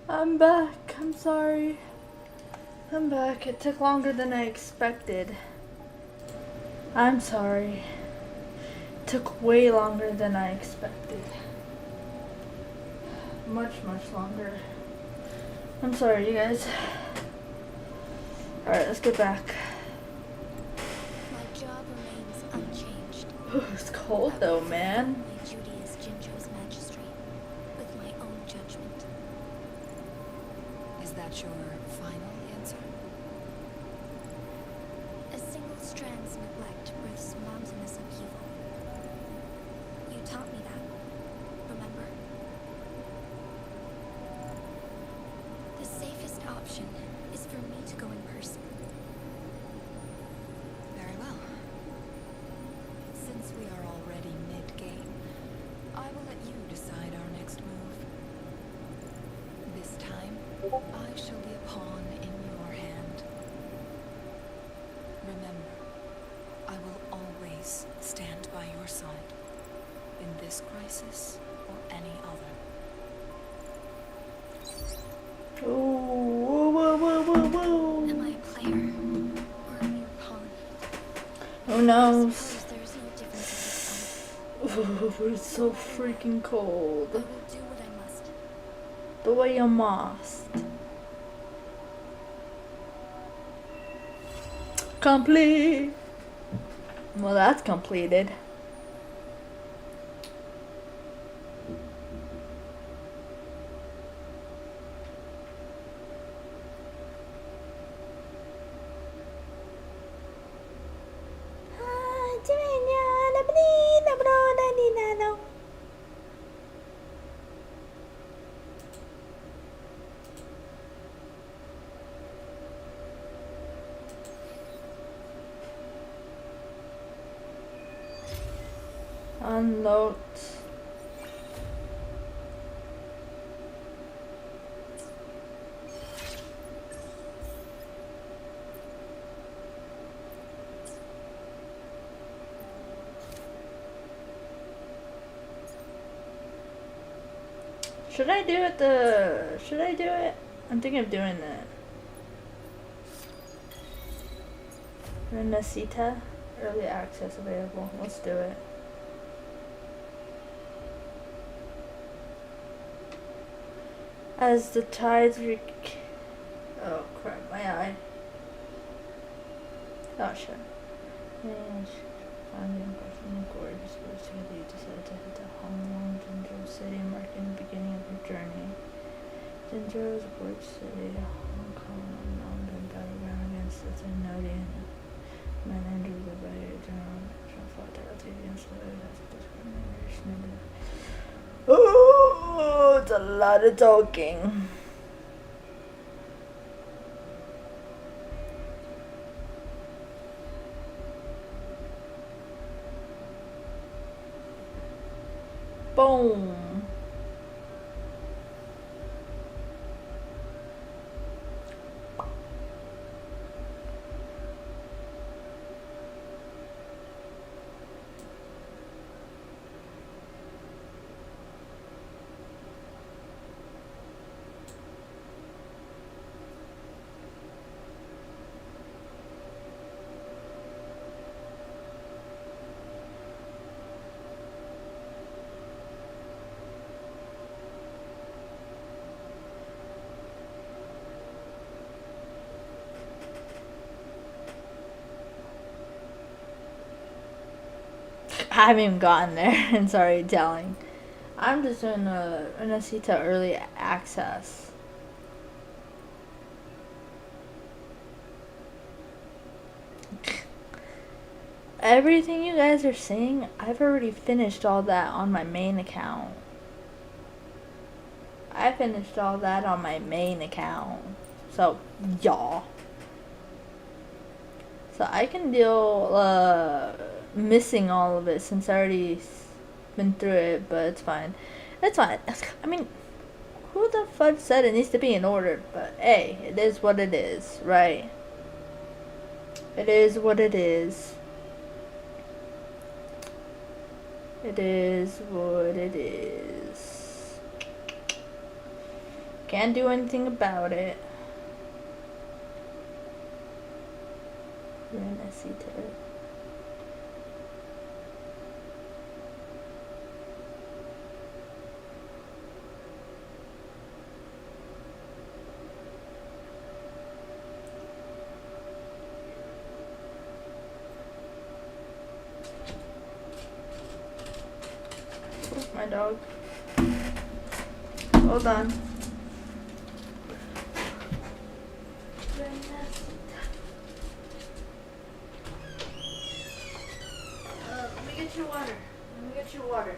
I'm back. I'm sorry. I'm back. It took longer than I expected. I'm sorry. It took way longer than I expected. Much longer. I'm sorry, you guys. Alright, let's get back. My job remains unchanged. It's cold though, man. My duty as Jincho's magistrate, with my own judgment. Is that your final answer? A single strand's neglect births mountainous upheaval. You taught me that, remember? The safest option is for me to go in person. Very well. Since we are already mid-game, I will let you decide our next move. This time, I shall be a pawn in your hand. Remember, I will always stand by your side, in this crisis or any other. Whoa. Am I a player or a mere pawn? Who I knows? suppose there is no difference at this point. Ooh, it's so freaking I cold. will do what I must. The way you must. Complete. Well, that's completed. Unlocked. Should I do it should I do it? I'm thinking of doing that. Renacita, early access available. Let's do it. As the tides oh crap, my eye. Oh shit. And finding from gorgeous birds together, you decided to head to Hong Jinzhou City, marking the beginning of your journey. Jinzhou is a port city, Hong Kong, renowned in battleground against the Zenodian. Men entered the bay, general fought directly against the discrimination. Oh, it's a lot of talking. Boom. I haven't even gotten there, and sorry telling. I'm just doing a Renacita early access. Everything you guys are seeing, I've already finished all that on my main account. I finished all that on my main account. So, y'all. So I can deal missing all of it since I already been through it, but it's fine. It's fine. I mean, who the fuck said it needs to be in order? But hey, it is what it is, right? It is what it is. It is what it is. Can't do anything about it. Renacita. My dog. Hold on. Let me get your water. Let me get your water.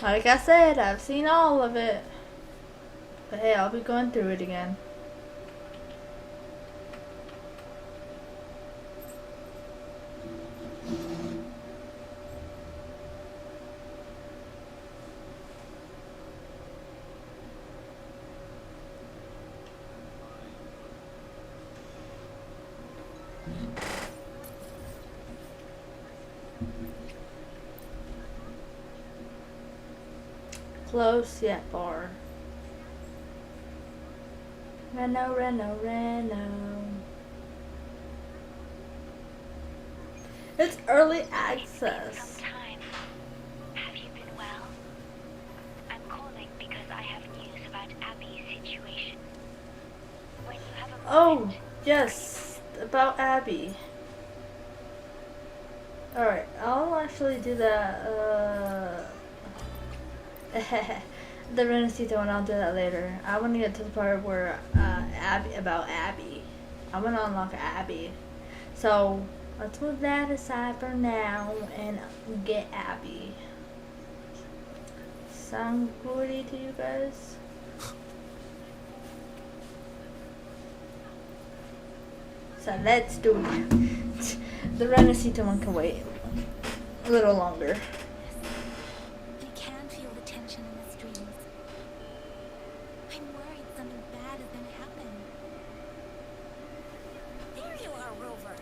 Like I said, I've seen all of it. But hey, I'll be going through it again. Close yet far. Reno, Reno, Reno. It's early access. Have you been well? I'm calling because I have news about Abby's situation. When you have a moment, Yes, about Abby. Alright, I'll actually do that, the Renacita one, I'll do that later. I want to get to the part where, Abby. I want to unlock Abby. So, let's move that aside for now and get Abby. Sound goody to you guys? So let's do it. The Renacita one can wait a little longer. I can feel the tension in the streams. I'm worried something bad is gonna happen. There you are, Rover.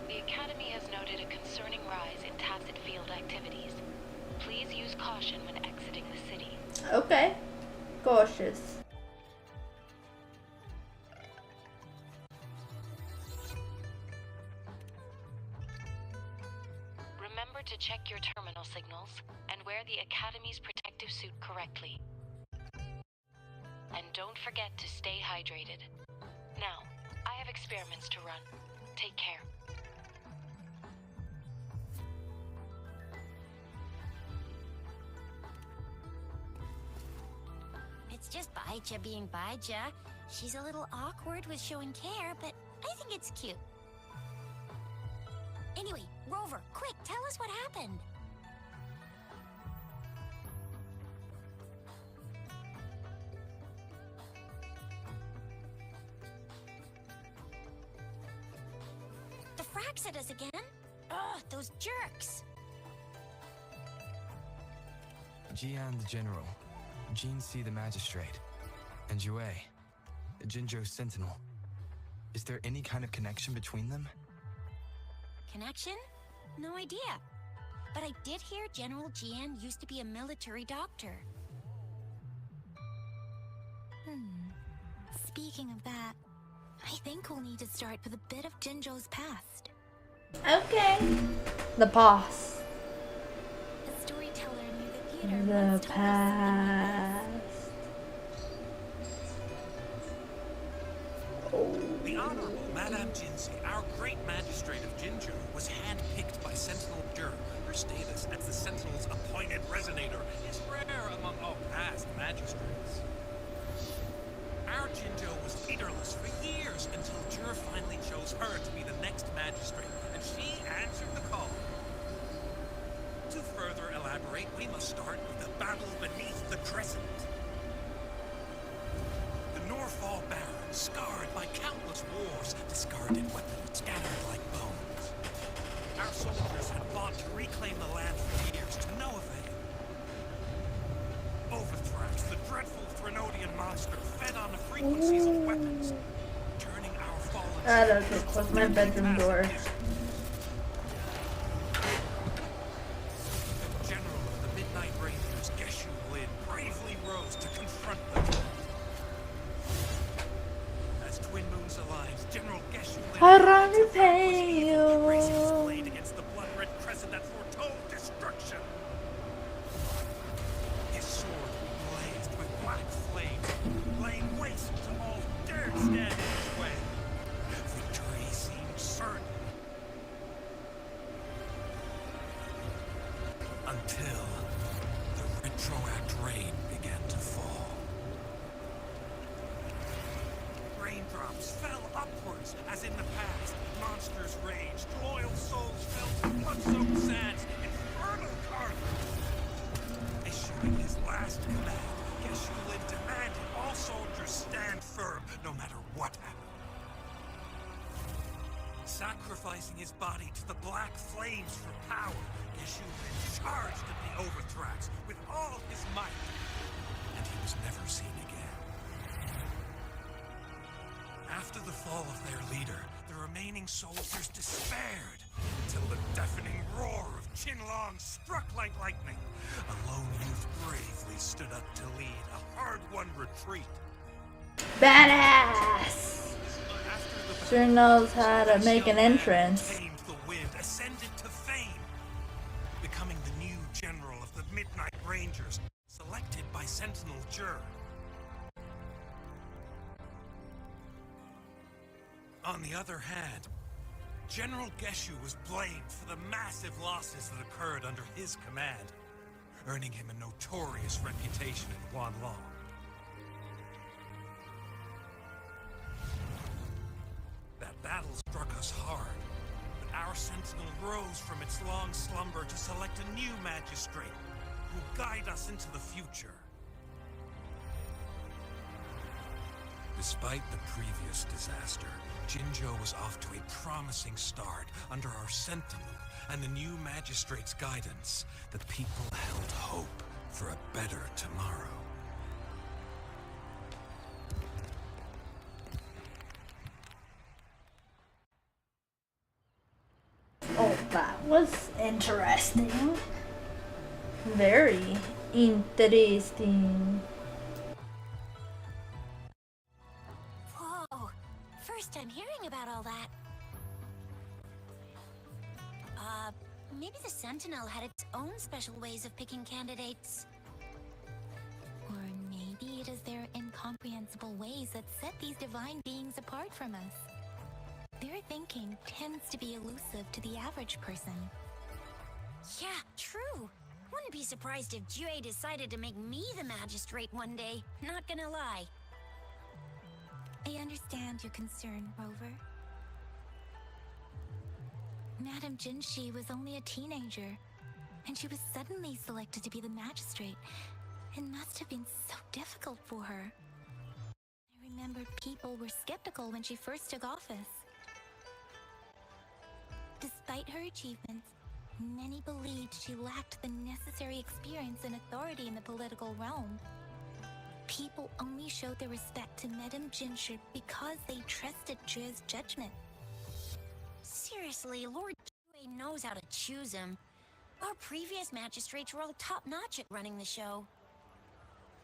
The Academy has noted a concerning rise in tacit field activities. Please use caution when exiting the city. Okay. Cautious. Remember to check your terminal signals and wear the Academy's protective suit correctly. And don't forget to stay hydrated. Now, I have experiments to run. Take care. It's just Baija being Baija. She's a little awkward with showing care, but I think it's cute. Anyway, Rover, quick, tell us what happened. The frags at us again? Ugh, those jerks! Jian the General, Jean C the Magistrate, and Jue, the Jinzhou Sentinel. Is there any kind of connection between them? Connection? No idea. But I did hear General Jian used to be a military doctor. Speaking of that, I think we'll need to start with a bit of Jinzhou's past. Okay. The boss. The storyteller near the theater The once told us something past. The Honorable Madame Jinzi, our great magistrate of Jinzhou, was handpicked by Sentinel Jur. Her status as the Sentinel's appointed resonator is rare among all past magistrates. Our Jinzhou was leaderless for years until Jur finally chose her to be the next magistrate, and she answered the call. To further elaborate, we must start with the battle beneath the Crescent. The Norfall Baron, scarred by countless wars, discarded weapons scattered like bones. Our soldiers had fought to reclaim the land for years to no avail. Overthrax, the dreadful Threnodian monster, fed on the frequencies of weapons, turning our fallen That's just close my bedroom door. General of the Midnight Rangers, Geshu Lin, bravely rose to confront the threat. As Twin Moons aligns, General Geshu Lin Harani raising his Pale. blade against the blood-red crescent that foretold destruction. His sword blazed with black flames, laying waste to all who dared stand in his way. Victory seemed certain. Until the retroact rain began to fall. Raindrops fell upwards as in the past. Monsters raged, loyal souls fell to blood-soaked sands, infernal carnage. Issuing his last command, Geshu Lin demanded all soldiers stand firm, no matter what happened. Sacrificing his body to the black flames for power, Geshu Lin charged at the Overthrax with all his might, and he was never seen again. After the fall of their leader, the remaining soldiers despaired until the deafening roar of Qinlong struck like lightning. A lone youth bravely stood up to lead a hard-won retreat. Badass. After the Sure knows how to make an entrance. tamed the wind, ascended to fame, becoming the new general of the Midnight Rangers, selected by Sentinel Jur. On the other hand, General Geshu was blamed for the massive losses that occurred under his command, earning him a notorious reputation in Guanlong. That battle struck us hard, but our sentinel rose from its long slumber to select a new magistrate who will guide us into the future. Despite the previous disaster, Jinzhou was off to a promising start under our sentinel and the new magistrate's guidance. The people held hope for a better tomorrow. Oh, that was interesting. Very interesting. Whoa! First time hearing about all that. Maybe the Sentinel had its own special ways of picking candidates. Or maybe it is their incomprehensible ways that set these divine beings apart from us. Their thinking tends to be elusive to the average person. Yeah, true. Wouldn't be surprised if Jue decided to make me the magistrate one day. Not gonna lie. I understand your concern, Rover. Madame Jinshi was only a teenager, and she was suddenly selected to be the magistrate. It must have been so difficult for her. I remember people were skeptical when she first took office. Despite her achievements, many believed she lacked the necessary experience and authority in the political realm. People only showed their respect to Madame Jinshi because they trusted Jue's judgment. Seriously, Lord Jue knows how to choose him. Our previous magistrates were all top-notch at running the show.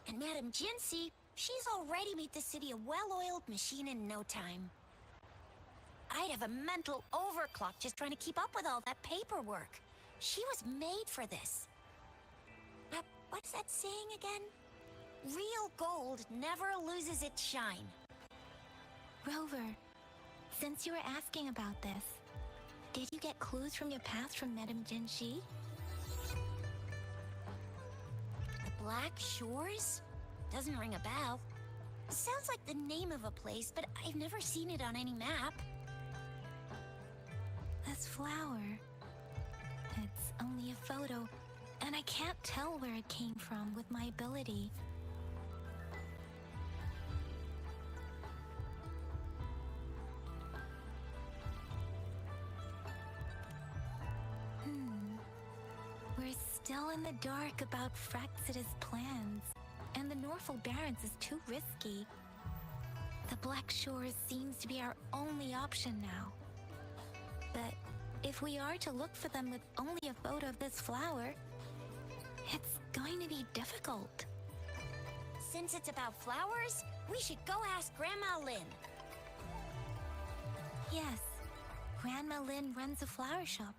And Madame Jinshi, she's already made the city a well-oiled machine in no time. I'd have a mental overclock just trying to keep up with all that paperwork. She was made for this. What's that saying again? Real gold never loses its shine. Rover, since you were asking about this, did you get clues from your past from Madame Jinshi? The Black Shores? Doesn't ring a bell. Sounds like the name of a place, but I've never seen it on any map. This flower. It's only a photo, and I can't tell where it came from with my ability. We're still in the dark about Fraxita's plans, and the Norfolk Barrens is too risky. The Black Shores seems to be our only option now. But if we are to look for them with only a photo of this flower, it's going to be difficult. Since it's about flowers, we should go ask Grandma Lynn. Yes, Grandma Lynn runs a flower shop.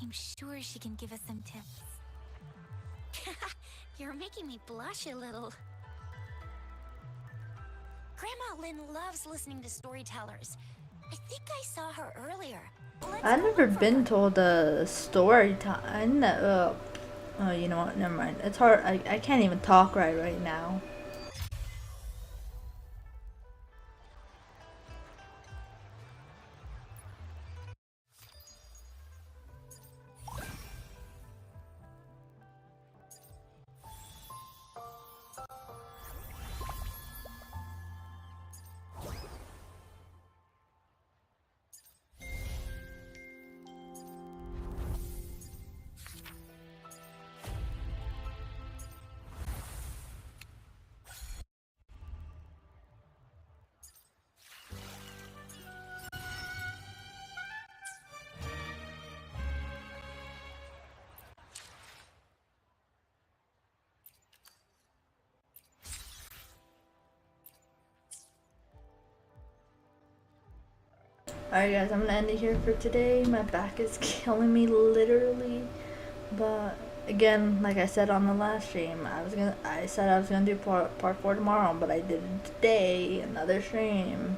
I'm sure she can give us some tips. You're making me blush a little. Grandma Lynn loves listening to storytellers. I think I saw her earlier. I've never been told a story time. Oh, you know what? Never mind. It's hard. I can't even talk right now. Alright guys, I'm gonna end it here for today. My back is killing me literally. But again, like I said on the last stream, I said I was gonna do part 4 tomorrow, but I did it today, another stream.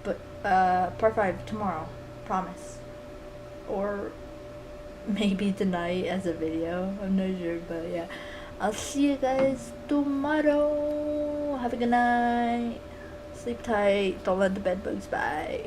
But part 5 tomorrow, promise. Or maybe tonight as a video. I'm not sure, but yeah. I'll see you guys tomorrow. Have a good night. Sleep tight. Don't let the bed bugs bite.